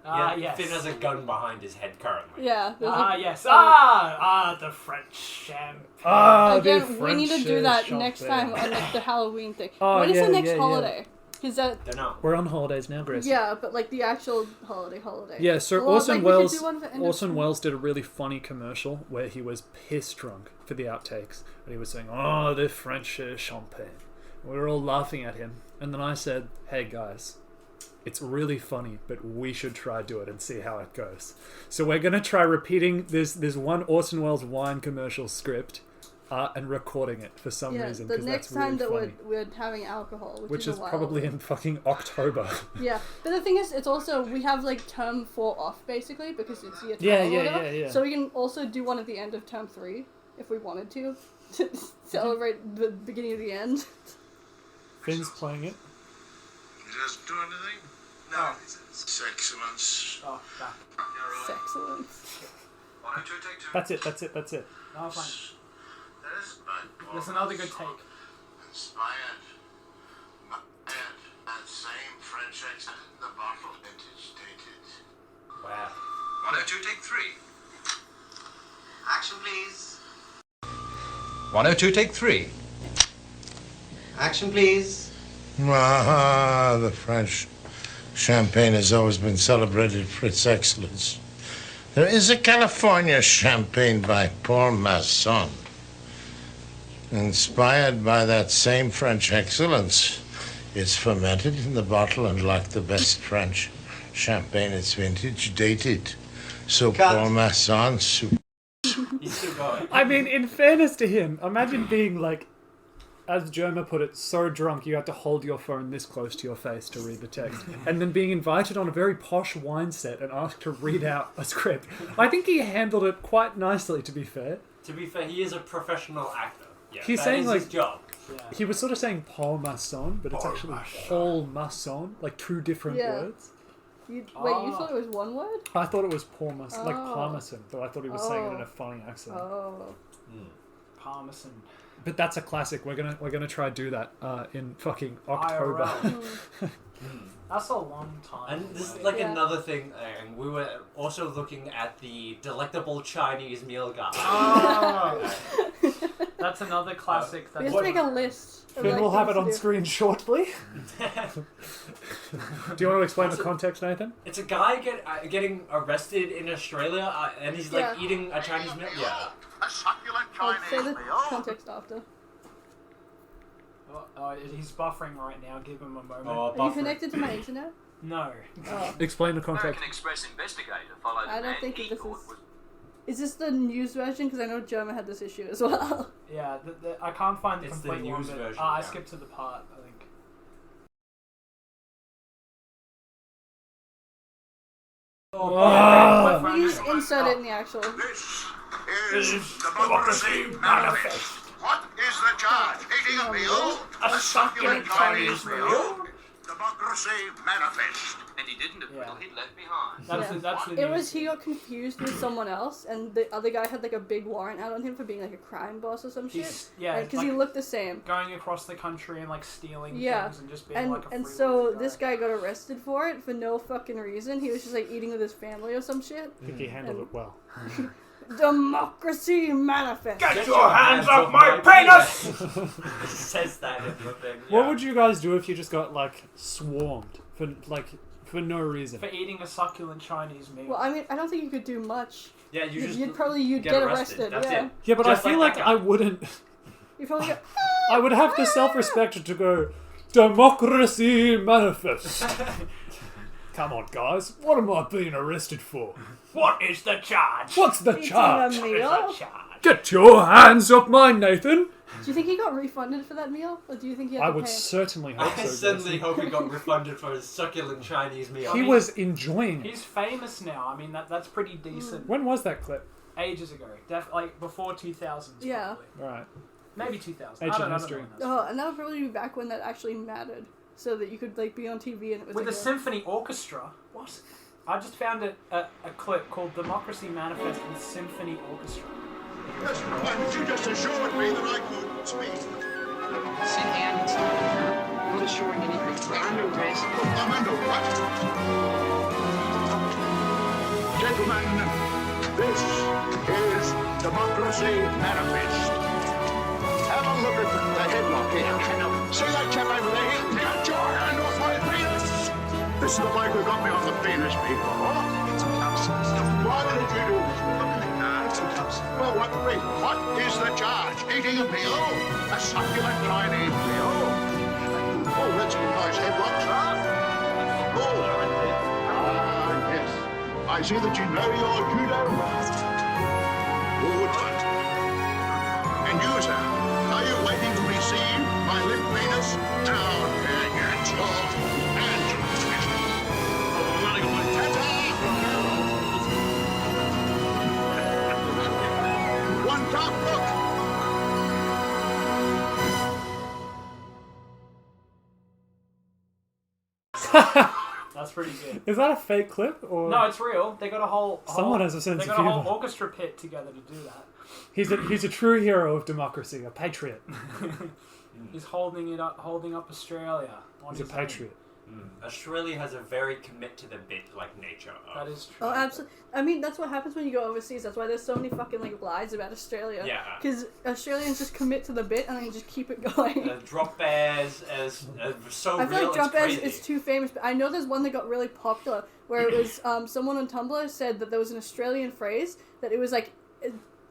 Yes. Finn has a gun behind his head currently. Yeah. there's a- Yes. The French champagne. Ah, Again, we need to do that next time on like, the Halloween thing. Oh, when is yeah, the next yeah, yeah. holiday? Is that Don't know. We're on holidays now, Grace. yeah, but like the actual holiday. Yeah, so Well, Orson like, we could Welles. do one for end of Orson school. Welles did a really funny commercial where he was piss drunk for the outtakes, and he was saying, "Oh, the French champagne." We were all laughing at him, and then I said, "Hey guys, it's really funny, but we should try do it and see how it goes." So we're gonna try repeating this one Orson Welles wine commercial script, and recording it for some Yeah, reason the because next that's really time that funny. we're having alcohol, Which a is while probably away. in fucking October. Yeah, but the thing is, it's also we have like term 4 off basically because it's year 12 Yeah, or yeah, whatever. yeah. So we can also do one at the end of term 3 if we wanted to celebrate the beginning of the end. Finn's playing it. You just do anything? No. It's excellence. Oh, back. Excellent. Why don't you take two? That's it. Oh, fine. There's my There's another good take. Inspired. That same French accent in the bottle. Vintage dated. Wow. Why don't you take three? Action, please. 102, take 3. Action, please. Ah, the French. Champagne has always been celebrated for its excellence. There is a California champagne by Paul Masson, inspired by that same French excellence. It's fermented in the bottle, and like the best French champagne, it's vintage dated. So Paul Masson. He's still going. I mean, in fairness to him, imagine being like, as Jerma put it, so drunk you had to hold your phone this close to your face to read the text, and then being invited on a very posh wine set and asked to read out a script. I think he handled it quite nicely, to be fair. To be fair, he is a professional actor. Yeah, He's that saying, is like- his job. He was sort of saying Paul Masson, but it's actually Paul Masson, like two different Yeah. words. Wait, you thought it was one word? I thought it was Paul Masson, like Oh. Parmesan, but I thought he was saying it in a funny accent. Oh. Parmesan. But that's a classic. We're gonna try do that in fucking October. IRL. That's a long time. And this is away. like Yeah. another thing, and we were also looking at the delectable Chinese meal guide. Oh. That's another classic. We That's have to make a list. Of, Finn like, will have things it to on do. screen shortly. Do you want to explain the context, Nathan? It's a guy getting arrested in Australia, and he's like Yeah. eating a Chinese meal. Yeah. A succulent I'll Chinese say the meal. context after. he's buffering right now. Give him a moment. Oh, Are you buffer. connected to my internet? No. Oh. Explain the context. American Express investigator followed I the don't man think he this thought is- was Is this the news version? Because I know German had this issue as well. Yeah, I can't find the It's the complete one. news But, version, I yeah. skipped to the part. I think. Ah. Please insert it in the actual. This is Democracy Manifest. What is the charge? Eating a meal? A succulent Chinese meal? Democracy Manifest. and he didn't appeal, Yeah. he'd left behind. That's Yeah. the, that's the It news. was he got confused with someone else, and the other guy had like a big warrant out on him for being like a crime boss or some shit. He's yeah, Because like, he looked the same. going across the country and like stealing Yeah. things and just being And like a and free so loader this guy got arrested for it for no fucking reason. He was just like eating with his family or some shit. I think he handled it well. Democracy manifest. Get your hands off my penis! It says that in the thing. What yeah. would you guys do if you just got like swarmed for no reason? for eating a succulent Chinese meal. Well, I mean, I don't think you could do much. Yeah, you just You'd get arrested. That's Yeah. it. Yeah, but Just I feel like like that I guy. wouldn't. You probably go. I would have the self-respect to go, democracy manifest. Come on, guys. What am I being arrested for? What is the charge? What's the Eating charge? a meal. Get your hands off mine, Nathan. Do you think he got refunded for that meal, or do you think he had I to would pay? certainly hope I so. certainly Jason. hope he got refunded for his succulent Chinese meal. He was enjoying it. He's famous now. I mean, that's pretty decent. When was that clip? Ages ago, like before 2000s. Yeah. Probably. Right. Maybe 2000. Ancient I don't know. history. Oh, and that would probably be back when that actually mattered, so that you could like be on TV and it was With like a symphony orchestra. What? I just found a clip called Democracy Manifest with Symphony Orchestra. Yes, why did you just assured me that I could speak? Sit hands. Not assuring anything. We're under arrest. I'm under what? Gentlemen, this is Democracy Manifest. Have a look at the headlock here. See that chap over there? Get your hand off my penis! This is the bloke who got me on the penis before. Why did you do this? Well, what the reason? What is the charge? Eating a meal? A succulent Chinese meal? Oh, that's a nice headlock, sir. Oh, yes. I see that you know your judo. Good. And you, sir, are you waiting to receive my limp penis? Now, get your hands off it. Ta-ta! One top look. That's pretty good. Is that a fake clip or? No, it's real. They got a whole. Someone has a sense They of got a whole humour. orchestra pit together to do that. He's a true hero of democracy, a patriot. He's holding up Australia. on He's a his own. patriot. Australia has a very commit to the bit like nature. That is true. Oh, absolutely. I mean, that's what happens when you go overseas. That's why there's so many fucking like lies about Australia. Yeah. Because Australians just commit to the bit and then just keep it going. Drop bears as so I feel real. like Drop Bears crazy. is too famous, but I know there's one that got really popular where it was someone on Tumblr said that there was an Australian phrase that it was like,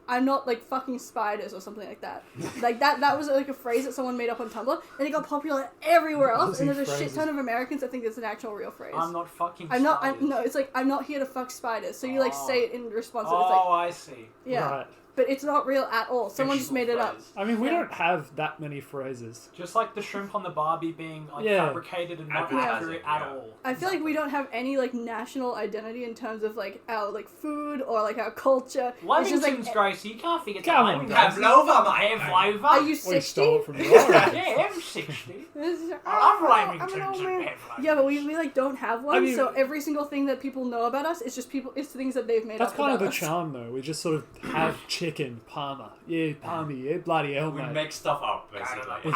I'm not like fucking spiders or something like that. Like that was like a phrase that someone made up on Tumblr and it got popular everywhere else. And there's a shit ton of Americans that think it's an actual real phrase. I'm not fucking I'm no, it's like, I'm not here to fuck spiders. So you like say it in response to it. It's like, I see. yeah. Right. But it's not real at all. Someone just made it up. I mean, we Yeah. don't have that many phrases. Just like the shrimp on the Barbie being like Yeah. fabricated and not Advertising, accurate at yeah. all. I feel like we don't have any like national identity in terms of like our like food or like our culture. It's just Limington's like, Gracie, you can't forget Come that. on, Have Lova, I mate. have Lova. are you We 60? stole it from you. All right. Yeah, I'm 60. I love I'm an Limingtons old and man. Pavlovs. Yeah, but we like don't have one, I mean- so every single thing that people know about us is just it's things that they've made That's up kind of about the us. charm, though. We just sort of have chicken, Parma. Yeah, Parmy. Yeah, bloody hell, We mate. make stuff up basically.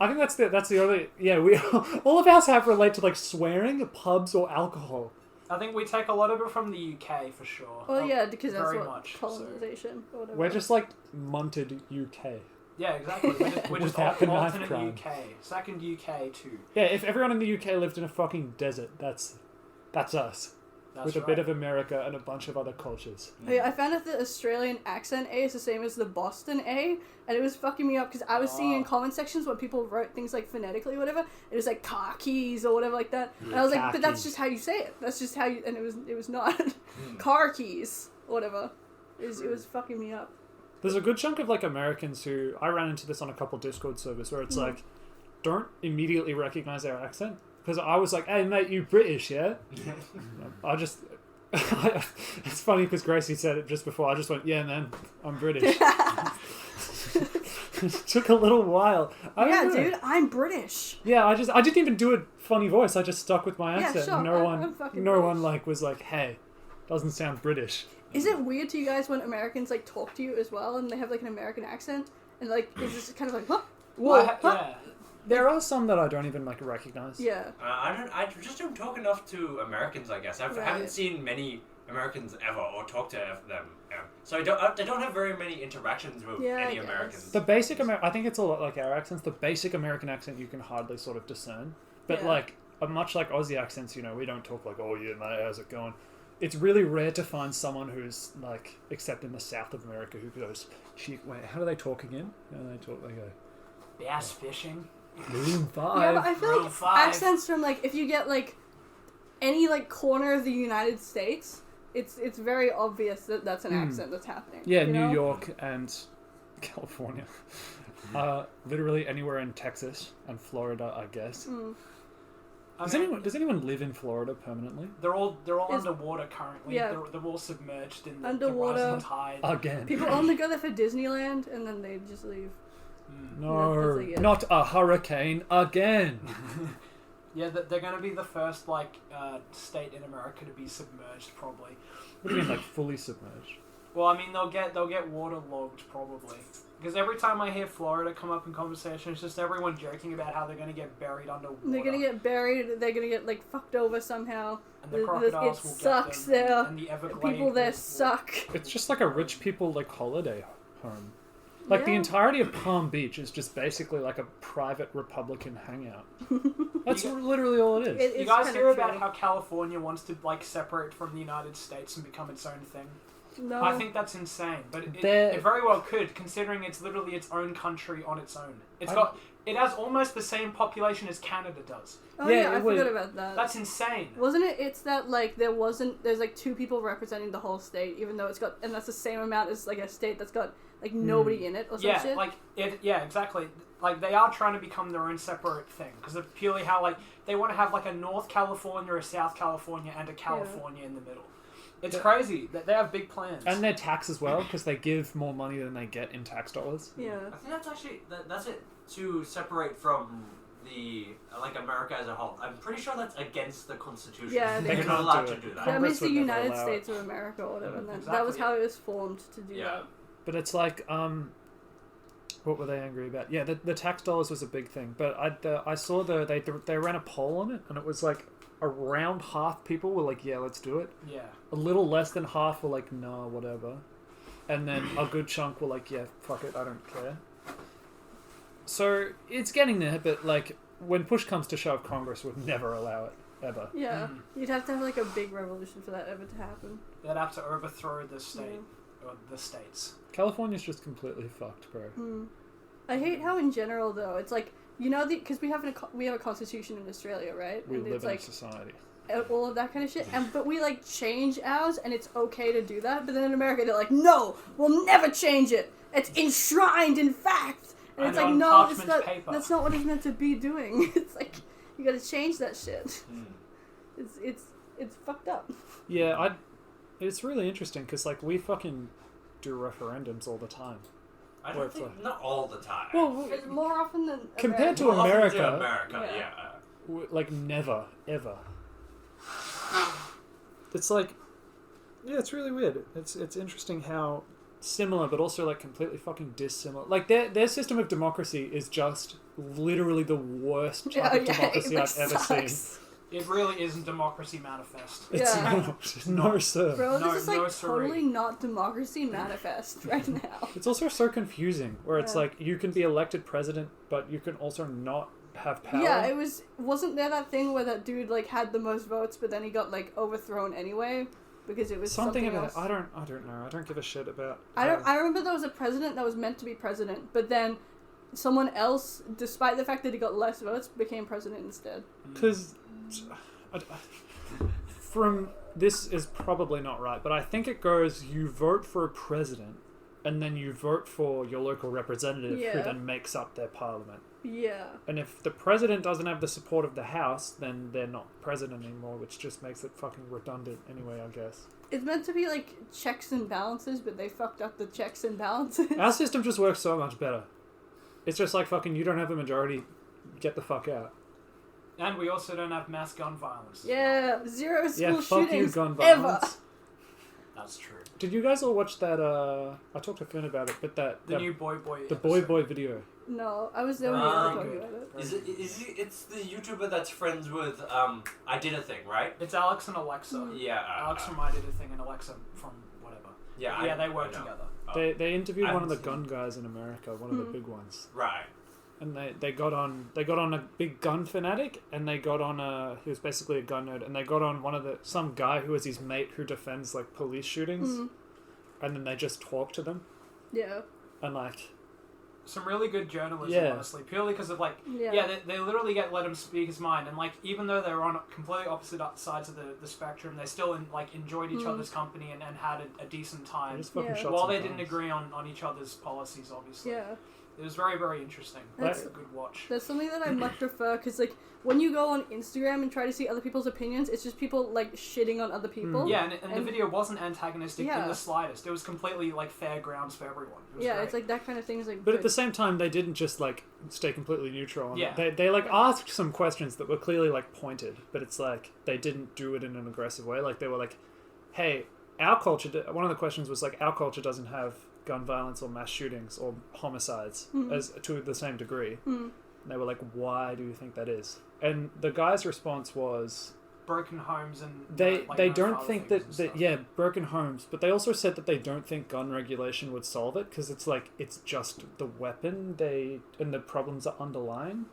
I think that's the only. Yeah, we all of ours have relate to like swearing, pubs, or alcohol. I think we take a lot of it from the UK for sure. Well, yeah, because that's very what much, so- colonization or whatever. We're just like munted UK. Yeah, exactly. We're just Without the knife alternate crime. UK. Second UK too. Yeah, if everyone in the UK lived in a fucking desert, that's us. That's With a right. bit of America and a bunch of other cultures. Oh, yeah, I found out the Australian accent A is the same as the Boston A, and it was fucking me up because I was seeing in comment sections when people wrote things like phonetically or whatever, it was like car keys or whatever like that, and I was like, Car but that's keys. just how you say it. That's just how you, and it was not car keys or whatever. It was fucking me up. There's a good chunk of like Americans who I ran into this on a couple Discord servers where it's like, don't immediately recognize our accent. Because I was like, hey mate, you British, yeah? I just... it's funny because Gracie said it just before. I just went, yeah man, I'm British. It took a little while. I Yeah, don't know. dude, I'm British. Yeah, I didn't even do a funny voice. I just stuck with my Yeah, accent. sure, I'm fucking no British. one like was like, hey, doesn't sound British. Is it weird to you guys when Americans like talk to you as well and they have like an American accent and like it's just kind of like huh? Whoa, huh? Yeah. There are some that I don't even like recognize. Yeah. I just don't talk enough to Americans. I guess I Right. haven't seen many Americans ever or talked to them. So I don't have very many interactions with Yeah, I any guess. Americans. The basic I think it's a lot like our accents. The basic American accent you can hardly sort of discern, but Yeah. like much like Aussie accents, you know, we don't talk like, oh yeah, mate, how's it going? It's really rare to find someone who's like, except in the south of America, who goes, "Shit, wait, how do they talk again? How do they talk? They go, Bass fishing. Maroon 5. Yeah, but I feel Rule like 5. accents from like if you get like any like corner of the United States, it's very obvious that that's an accent that's happening. Yeah, you New know? York and California. Literally anywhere in Texas and Florida, I guess. Does anyone live in Florida permanently? They're all Is- underwater currently. Yeah. They're all submerged in the Underwater. rising tide. Again. People only go there for Disneyland and then they just leave. No, That's like it. not a hurricane again. Yeah, they're going to be the first like state in America to be submerged, probably. What do you mean, like fully submerged? Well, I mean they'll get waterlogged probably. Because every time I hear Florida come up in conversation, it's just everyone joking about how they're going to get buried underwater. They're gonna get buried. They're gonna get like fucked over somehow. and the It crocodiles will sucks get them, there. and the Everglades People there will- suck. It's just like a rich people like holiday home. Like the Yeah. entirety of Palm Beach is just basically like a private Republican hangout. That's literally all it is. It- You It's guys kinda hear about true. how California wants to like separate from the United States and become its own thing? No. I think that's insane, but They're- it very well could, considering it's literally its own country on its own. It has almost the same population as Canada does. Oh Yeah, yeah, I it was- forgot about that. That's insane. Wasn't it? It's that like there's like 2 people representing the whole state, even though it's got, and that's the same amount as like a state that's got like nobody in it or some Yeah, shit. like yeah, exactly. Like they are trying to become their own separate thing because of purely how like they want to have like a North California, a South California, and a California in the middle. It's crazy that they have big plans. And their tax as well, because they give more money than they get in tax dollars. yeah. I think that's actually that's it to separate from the like America as a whole. I'm pretty sure that's against the Constitution. Yeah, You're they not can't allowed do to it. do that. Yeah, I mean, Congress it's the would never United allow States of America or whatever. And that was Exactly. how it was formed to do Yeah. that. But it's like, What were they angry about? Yeah, the tax dollars was a big thing. But I saw they ran a poll on it, and it was like around half people were like, yeah, let's do it. Yeah. A little less than half were like, nah, whatever. And then a good chunk were like, yeah, fuck it, I don't care. So it's getting there, but like when push comes to shove, Congress would never allow it, ever. Yeah, you'd have to have like a big revolution for that ever to happen. They'd have to overthrow the state or the states. California's just completely fucked, bro. I hate how in general though it's like, you know, because we have a constitution in Australia, right? We and live it's in like a society. all of that kind of shit, but we like change ours, and it's okay to do that. But then in America, they're like, no, we'll never change it. It's enshrined in fact, and it's like, no, it's not. That's not what it's meant to be doing. It's like you got to change that shit. It's fucked up. Yeah, it's really interesting because like we fucking do referendums all the time. I don't think not all the time. Well, It's more often than compared to More often America, to America, yeah. like never ever. It's like, yeah, it's really weird. It's interesting how similar, but also like completely fucking dissimilar. Like their system of democracy is just literally the worst type of democracy I've ever seen. It really isn't Democracy Manifest. It's not. No, sir. Bro, No, this is like no siree. totally not Democracy Manifest right now. It's also so confusing, where it's like you can be elected president, but you can also not have power. Yeah, wasn't there that thing where that dude like had the most votes, but then he got like overthrown anyway because it was something about else. I don't know. I don't give a shit about. I remember there was a president that was meant to be president, but then someone else, despite the fact that he got less votes, became president instead. Because from this is probably not right, but I think it goes: you vote for a president, and then you vote for your local representative, who then makes up their parliament. Yeah. And if the president doesn't have the support of the House, then they're not president anymore, which just makes it fucking redundant anyway, I guess. It's meant to be like checks and balances, but they fucked up the checks and balances. Our system just works so much better. It's just like fucking, you don't have a majority, get the fuck out. And we also don't have mass gun violence. Yeah, zero school fuck shootings you, gun ever. violence. That's true. Did you guys all watch that, I talked to Finn about it, but that new Boy Boy the episode. Boy video. No, I was there when you were talking about it. It's the YouTuber that's friends with I Did a Thing, right? It's Alex and Alexa. Yeah. Alex from I Did a Thing and Alexa from whatever. Yeah, they work together. They interviewed one of the gun guys in America, one of the big ones. Right. And they got on a big gun fanatic, and they got on he was basically a gun nerd, and they got on some guy who was his mate who defends like police shootings, and then they just talked to them. Yeah. And like some really good journalism, honestly, purely because of like they literally let him speak his mind, and like even though they were on completely opposite sides of the spectrum, they still enjoyed each other's company and had a decent time while they didn't agree on each other's policies, obviously. Yeah. It was very, very interesting. That's a good watch. That's something that I much prefer, because like when you go on Instagram and try to see other people's opinions, it's just people like shitting on other people. Yeah, and the video wasn't antagonistic in the slightest. It was completely like fair grounds for everyone. It was great. It's like that kind of thing is like. But good. at the same time, they didn't just like stay completely neutral. Yeah. They like asked some questions that were clearly like pointed, but it's like they didn't do it in an aggressive way. Like they were like, "Hey, our culture." One of the questions was like, "Our culture doesn't have gun violence or mass shootings or homicides as to the same degree." And they were like, "Why do you think that is?" And the guy's response was, broken homes and they don't think that broken homes, but they also said that they don't think gun regulation would solve it, because it's like it's just the weapon and the problems are underlying.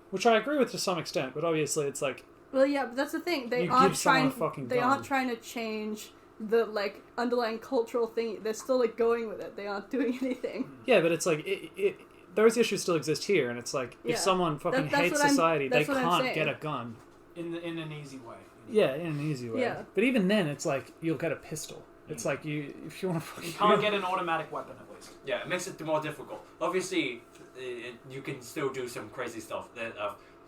Which I agree with to some extent, but obviously it's like, well, yeah, but that's the thing, they aren't trying to change the like underlying cultural thing. They're still like going with it. They aren't doing anything. Yeah, but it's like those issues still exist here, and it's like if someone fucking hates society, they can't get a gun in an easy way. Yeah, in an easy way. Yeah. But even then, it's like you'll get a pistol. It's like if you want to fucking... You can't get an automatic weapon at least. Yeah, it makes it more difficult. Obviously, you can still do some crazy stuff. That,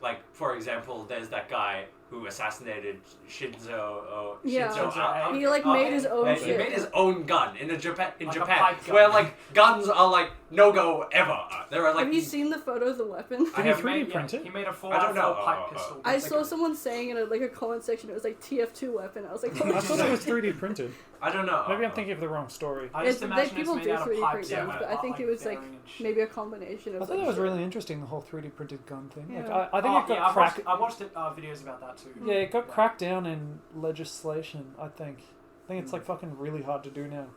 like, for example, there's that guy who assassinated Shinzo. Yeah. Shinzo He like made his own He shit. made his own gun in Japan. Like a Japan, pipe gun. where like guns are like no go ever. There are like. Have you seen the photo of the weapon? I Did he have 3D print He it? made a 4x4 I don't know. pipe pistol. I Like saw a- someone saying in a comment section it was like TF2 weapon. I was like, I thought it was 3D printed. I don't know. Maybe I'm thinking of the wrong story. I just imagine people it's do made out of 3D pipes. print guns, but I think it was like bearing and shit. maybe a combination of. I thought like, that was shit. really interesting, the whole 3D printed gun thing. Like, Yeah. I think it got cracked. I watched videos about that too. Yeah, it got cracked down in legislation, I think. I think it's like fucking really hard to do now.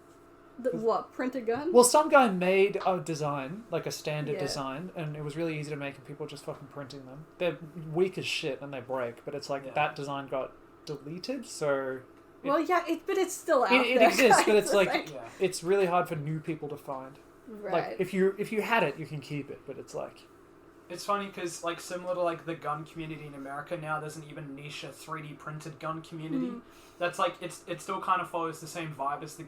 What, print a gun? Well, some guy made a design, like a standard Yeah. design, and it was really easy to make, and people just fucking printing them. They're weak as shit and they break, but it's like Yeah. that design got deleted, so Well, yeah, but it's still out it there. exists, but guys. it's like Yeah. it's really hard for new people to find. right. Like if you had it, you can keep it, but it's like It's funny because, like, similar to like the gun community in America now, there's an even niche 3D printed gun community. That's like it still kind of follows the same vibe as the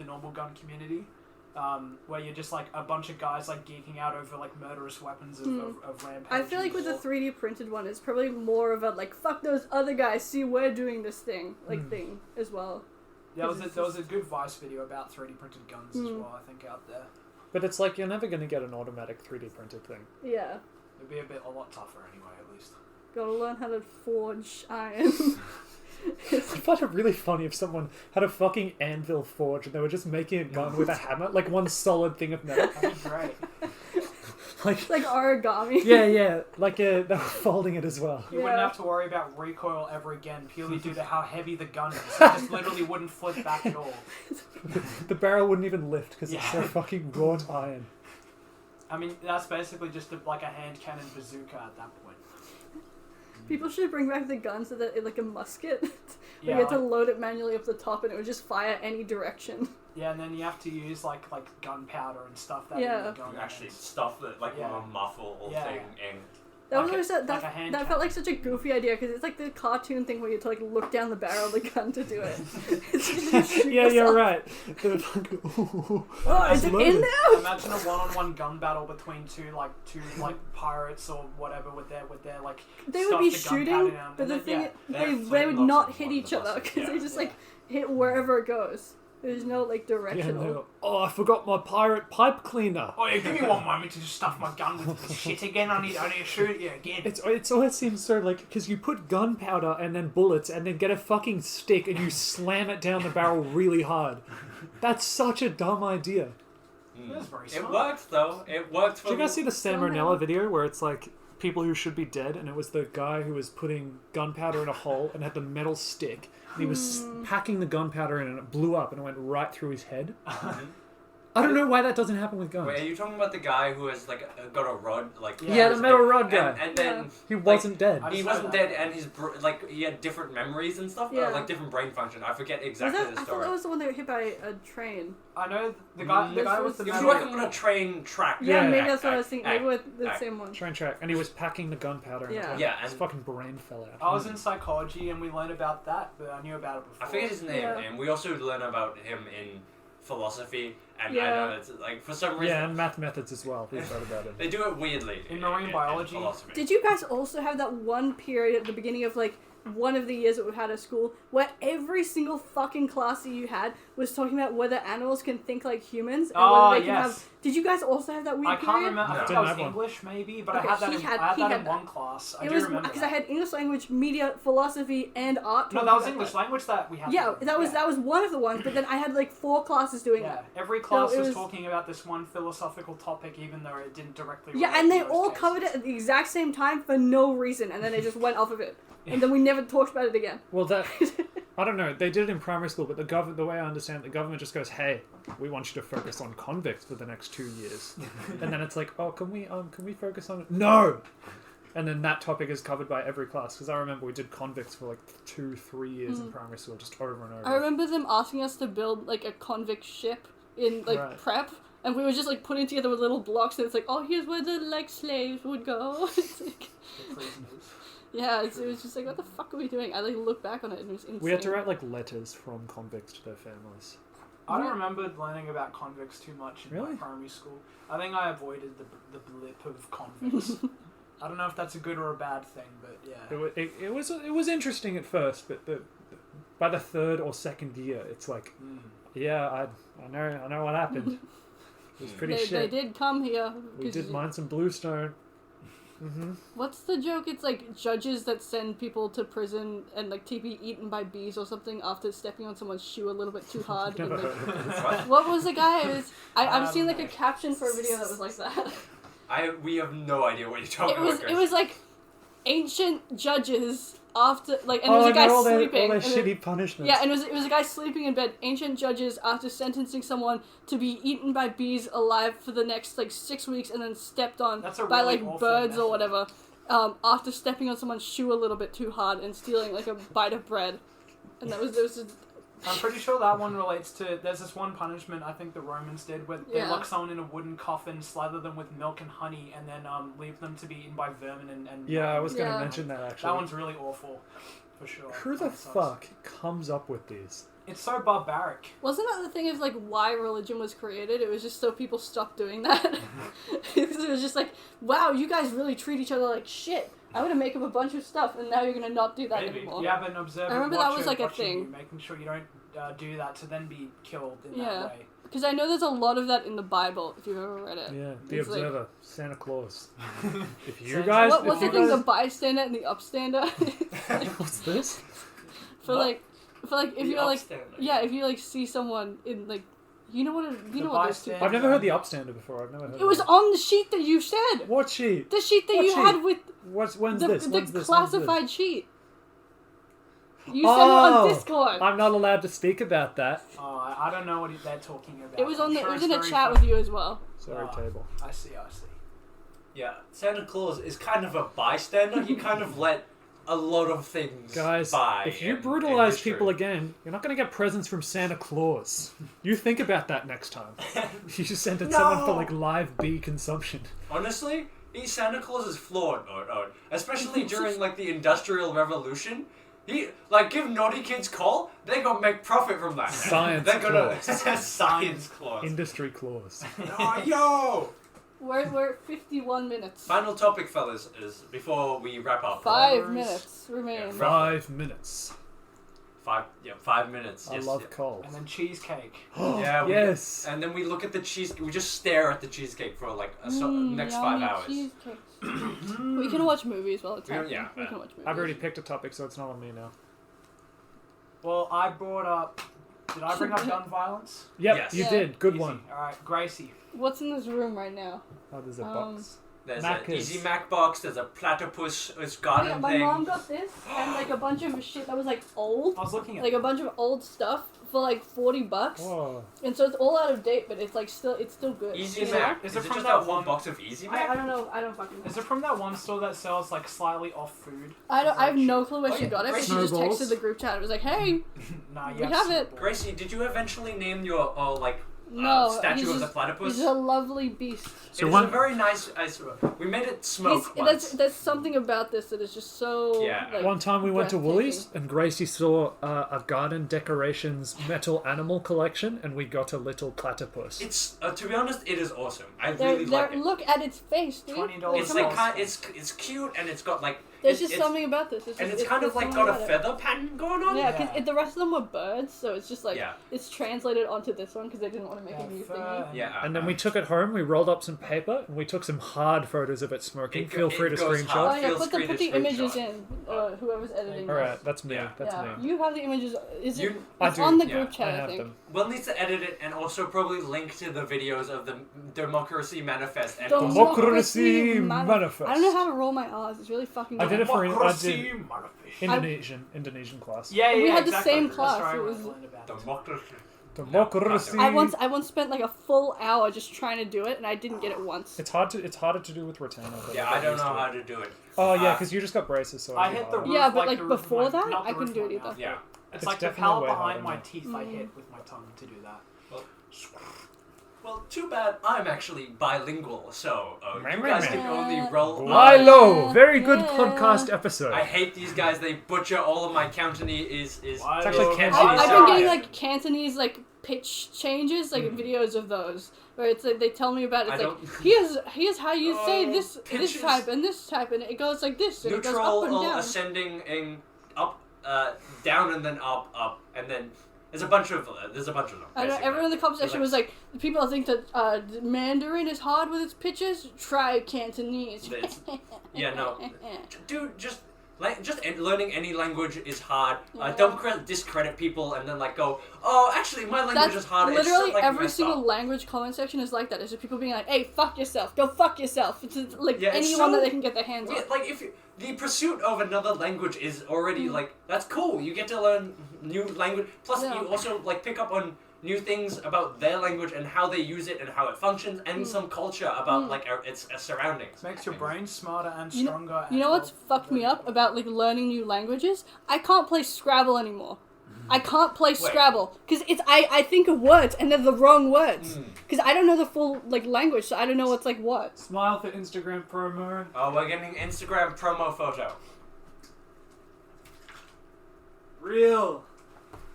normal gun community, where you're just like a bunch of guys like geeking out over like murderous weapons of rampage. I feel like with the 3D printed one, it's probably more of a like fuck those other guys. See, we're doing this thing thing as well. there was a good Vice video about 3D printed guns as well. I think out there. but it's like you're never going to get an automatic 3D printed thing. Yeah, It'd be a lot tougher anyway, at least. gotta learn how to forge iron. I find it really funny if someone had a fucking anvil forge and they were just making a gun with a hammer, like one solid thing of metal. That'd be great. like origami. Yeah, like they were folding it as well. You wouldn't Yeah. have to worry about recoil ever again, purely due to how heavy the gun is. It just literally wouldn't flip back at all. The barrel wouldn't even lift because it's so Yeah. fucking wrought iron. I mean, that's basically just like a hand cannon bazooka at that point. People should bring back the guns so that like a musket. Yeah, you had to like- load it manually up the top and it would just fire any direction. Yeah, and then you have to use like gunpowder and stuff that Yeah. in the gun. You actually stuff it like Yeah. with a muffle Yeah. thing in. That Like was a- always like a that hand felt cannon. like such a goofy idea because it's like the cartoon thing where you have to like look down the barrel of the gun to do it. It's just you shoot Yeah, you're yourself. right. The fucking, Oh, is it in loaded. now? Imagine a one-on-one gun battle between two pirates or whatever with their like. They would be stuff the shooting, gunpowder down, but and the then, thing yeah. is, They're they would flintlock not and hit one each of the other buses, because yeah. they just like hit wherever it goes. There's no like Yeah, directional. no. Oh, I forgot my pirate pipe cleaner. Oh yeah, give me one moment to just stuff my gun with this shit again. I need to shoot at you again. It's always seems so like because you put gunpowder and then bullets and then get a fucking stick and you slam it down the barrel really hard. That's such a dumb idea. That's very It smart. worked though. It worked for. Did you guys see the Sam Somehow. Ronella video where it's like people who should be dead and it was the guy who was putting gunpowder in a hole and had the metal stick and he was packing the gunpowder in and it blew up and it went right through his head? I don't know why that doesn't happen with guns. Wait, are you talking about the guy who has like got a rod like? Yeah, the metal rod guy. And then He wasn't dead. I he just wasn't know dead, that. and his like he had different memories and stuff, Yeah. like different brain function. I forget Was exactly that, the I thought story. that was the one that got hit by a train. I know the guy. The This guy was- with the He was metal. working on a train track. Yeah, Yeah. maybe that's what I was thinking. Maybe with the act. same one. Train track. And he was packing the gunpowder in Yeah. it. Yeah, His and fucking brain fell out. I was in psychology and we learned about that, but I knew about it before. I forget his name, Yeah. and we also learn about him in philosophy. And I Yeah. know it's like for some reason Yeah, and math methods as well. We've heard about it. they do it weirdly In marine biology. philosophy. Did you guys also have that one period at the beginning of like one of the years that we had at school where every single fucking class that you had was talking about whether animals can think like humans and Oh, whether they can yes. have. Did you guys also have that weird I period? can't remember. I No. think Didn't that was have one. English, maybe, but Okay, I had that. he In, had- I had he that had in that. one class. I It do was remember. because I that. had English language, media, philosophy, and art. No, talking that was about English language that we had. Yeah, to do. that was one of the ones. But then I had like 4 classes doing Yeah, that. every class it was was- talking about this one philosophical topic, even though it didn't directly. Yeah, relate and to they those all cases. covered it at the exact same time for no reason, and then they just went off of it, and then we never talked about it again. Well, that I don't know. They did it in primary school, but the way I understand it, the government just goes, "Hey, we want you to focus on convicts for the next 2 years," and then it's like, "Oh, can we focus on it?" No. And then that topic is covered by every class because I remember we did convicts for like 2-3 years in primary school, just over and over. I remember them asking us to build like a convict ship in like Right. prep, and we were just like putting together with little blocks, and it's like, oh, here's where the like slaves would go. It's like, The prisoners. yeah, it was just like, what the fuck are we doing? I like look back on it and it was insane. We had to write like letters from convicts to their families. I don't remember learning about convicts too much in Really? my primary school. I think I avoided the blip of convicts. I don't know if that's a good or a bad thing, but yeah. It was interesting at first, but by the third or second year, it's like, yeah, I know what happened. It was pretty shit. They did come here. We did mine some bluestone. Mm-hmm. What's the joke? It's like judges that send people to prison and like to be eaten by bees or something after stepping on someone's shoe a little bit too hard. And, like, what was the guy? It was, I've seen like a caption for a video that was like that. We have no idea what you're talking about. It was like ancient judges after like, and it was a guy sleeping. All their shitty punishments. Yeah, and it was a guy sleeping in bed. Ancient judges after sentencing someone to be eaten by bees alive for the next like 6 weeks and then stepped on by like birds or whatever. After stepping on someone's shoe a little bit too hard and stealing like a bite of bread, and there was just. I'm pretty sure that one relates to. There's this one punishment I think the Romans did where they lock someone in a wooden coffin, slather them with milk and honey, and then leave them to be eaten by vermin and yeah, I was going to mention that actually. That one's really awful, for sure. Who the fuck comes up with these? It's so barbaric. Wasn't that the thing of like why religion was created? It was just so people stopped doing that. It was just like, wow, you guys really treat each other like shit. I'm gonna make up a bunch of stuff, and now you're gonna not do that anymore. You have an observant. I remember that was like a thing. You, making sure you don't do that to then be killed in that way. Because I know there's a lot of that in the Bible. If you've ever read it. Yeah, the Observer, like, Santa Claus. If you guys, what's the thing? The bystander and the upstander. What's this? For like if you're like if you like see someone in like. You know what those two. I've never heard the upstander before. I've never heard. It was on the sheet that you said. What sheet? The sheet that you had with. When's this? The classified sheet. You sent it on Discord. I'm not allowed to speak about that. Oh, I don't know what they're talking about. It was on. It was in a chat with you as well. Sorry, table. I see. Yeah, Santa Claus is kind of a bystander. He kind of let a lot of things Guys, by if you brutalize people again, you're not going to get presents from Santa Claus. You think about that next time. You just send it someone for like live bee consumption. Honestly, Santa Claus is flawed, especially during like the Industrial Revolution. He give naughty kids coal, they're gonna make profit from that. Science Claus. Science Claus. Industry Claus. Oh, yo! We're at 51 minutes. Final topic, fellas, is before we wrap up. 5 minutes remain. Yeah, 5 minutes. 5 minutes. I love coal. And then cheesecake. Yeah. Yes. And then we look at the cheesecake. We just stare at the cheesecake for like next 5 hours. We can watch movies while it's happening. Yeah. We can watch movies. I've already picked a topic, so it's not on me now. Well, I brought up. Did I bring up gun violence? Yep, yes. You did. Good Easy. one. All right, Gracie. What's in this room right now? Oh, there's a box. There's an Easy Mac box. There's a platypus. It's garden my thing. mom got this and like a bunch of shit that was like old. I was looking at like a bunch of old stuff for like $40. Whoa. And so it's all out of date, but it's like still good. Easy Mac. Is it from that one box of Easy Mac? I don't know. I don't fucking know. Is it from that one store that sells like slightly off food? I have no clue where she got it, but she just texted the group chat. It was like, hey, we have it. Gracie, did you eventually name your statue of the platypus? He's a lovely beast. So it's a very nice. We made it smoke once. There's something about this that is just so. Yeah. Like, one time we went to Woolies and Gracie saw a garden decorations metal animal collection, and we got a little platypus. It's to be honest, it is awesome. I really like it. Look at its face, dude. $20. It's like it's cute and it's got like. There's just something about this. It's kind of like got a feather pattern going on. Yeah, because the rest of them were birds, so it's just like it's translated onto this one because they didn't want to make a new thingy. Yeah. And then we took it home. We rolled up some paper and we took some hard photos of it smoking. Feel free to screenshot. Oh yeah, put the images in. Whoever's editing. All right, that's me. That's me. You have the images. It's I do. on the group chat. I have think. them. We'll need to edit it and also probably link to the videos of the Democracy Manifest. And Democracy Manifest. I don't know how to roll my R's. It's really fucking. I did it for Indonesian class. Yeah, we had the exactly. same class. Right, It was Democracy. I once spent like a full hour just trying to do it, and I didn't get it once. It's harder to do with retainer. Yeah, I don't know how to do it. Oh yeah, because you just got braces, so I hit the roof. Yeah, but like before that, I couldn't do it either. Yeah, it's like the palate behind my teeth. I hit with my tongue to do that. Well, too bad I'm actually bilingual, so you guys can only roll Lilo, very good Yeah. podcast episode. I hate these guys. They butcher all of my Cantonese. Is Why It's actually do- Cantonese. I've been Sorry. getting like Cantonese like pitch changes, like videos of those, where it's like they tell me about it. I It's like don't- here's how you say Oh, this pitches. type, and it goes like this, and it goes neutral, up and down. ascending, and up, down, and then up, and then there's a bunch of them. I know, basically. everyone in the comment section Like- was like, people think that Mandarin is hard with its pitches. Try Cantonese. It's- yeah, no. Dude, just learning any language is hard. Yeah. Don't discredit people and then like go, oh, actually, my language That's is hard. literally it's so, like, every messed single up. language comment section is like that. It's just people being like, "Hey, fuck yourself, go fuck yourself." It's like Yeah, it's anyone so that they can get their hands on. weird. Like if the pursuit of another language is already Mm. like that's cool. You get to learn new language. Plus, Yeah. you also like pick up on new things about their language and how they use it and how it functions, and some culture about like its surroundings. Makes your brain smarter and You know- stronger. You know what's fucked me up about like learning new languages? I can't play Scrabble anymore. I can't play Scrabble because I think of words and they're the wrong words because I don't know the full like language, so I don't know what's like what. Smile for Instagram promo. Oh, we're getting Instagram promo photo. Real.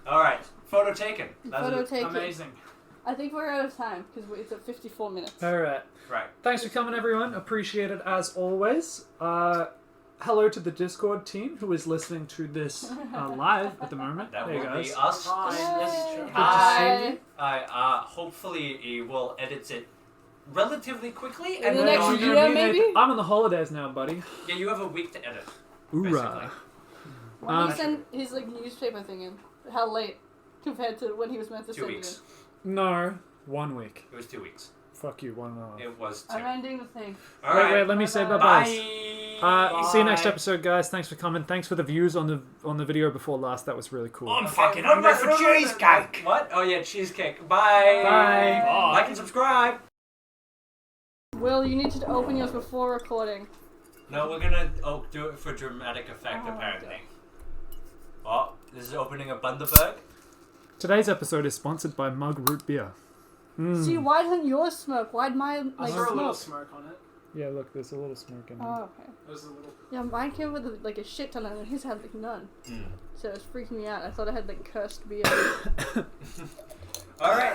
All right, photo taken. Photo taken. Amazing. I think we're out of time because it's at 54 minutes. All right. Right. Thanks for coming, everyone. Appreciate it as always. Hello to the Discord team who is listening to this live at the moment. That There you will guys. be us. Hi. Yes. Good to Hi. Bye. Hopefully he will edit it relatively quickly. In And the then next on- year, Gonna be maybe? there- I'm on the holidays now, buddy. Yeah, you have a week to edit. Hoorah. Basically. When he sent his like newspaper thing in, how late compared to when he was meant to 2 send weeks. No, 1 week. It was 2 weeks. Fuck you, 1.5. It was it. 2. I'm ending the thing. All Wait, right. wait, let me say Bye. bye-bye. See you next Bye. episode, guys. Thanks for coming. Thanks for the views on the video before last. That was really cool. I'm fucking hungry for cheesecake. What? Oh yeah, cheesecake. Bye. Bye. Like and subscribe. Will, you need to open yours before recording. No, we're gonna do it for dramatic effect, Oh, apparently. Oh, this is opening a Bundaberg. Today's episode is sponsored by Mug Root Beer. See, why doesn't yours smoke? Why'd mine I like saw a little smoke? smoke on it. Yeah, look, there's a little smoke in there. Oh, okay. There's a little. Yeah, mine came with like a shit ton, and his had like none. So it was freaking me out. I thought I had like cursed beer. All right.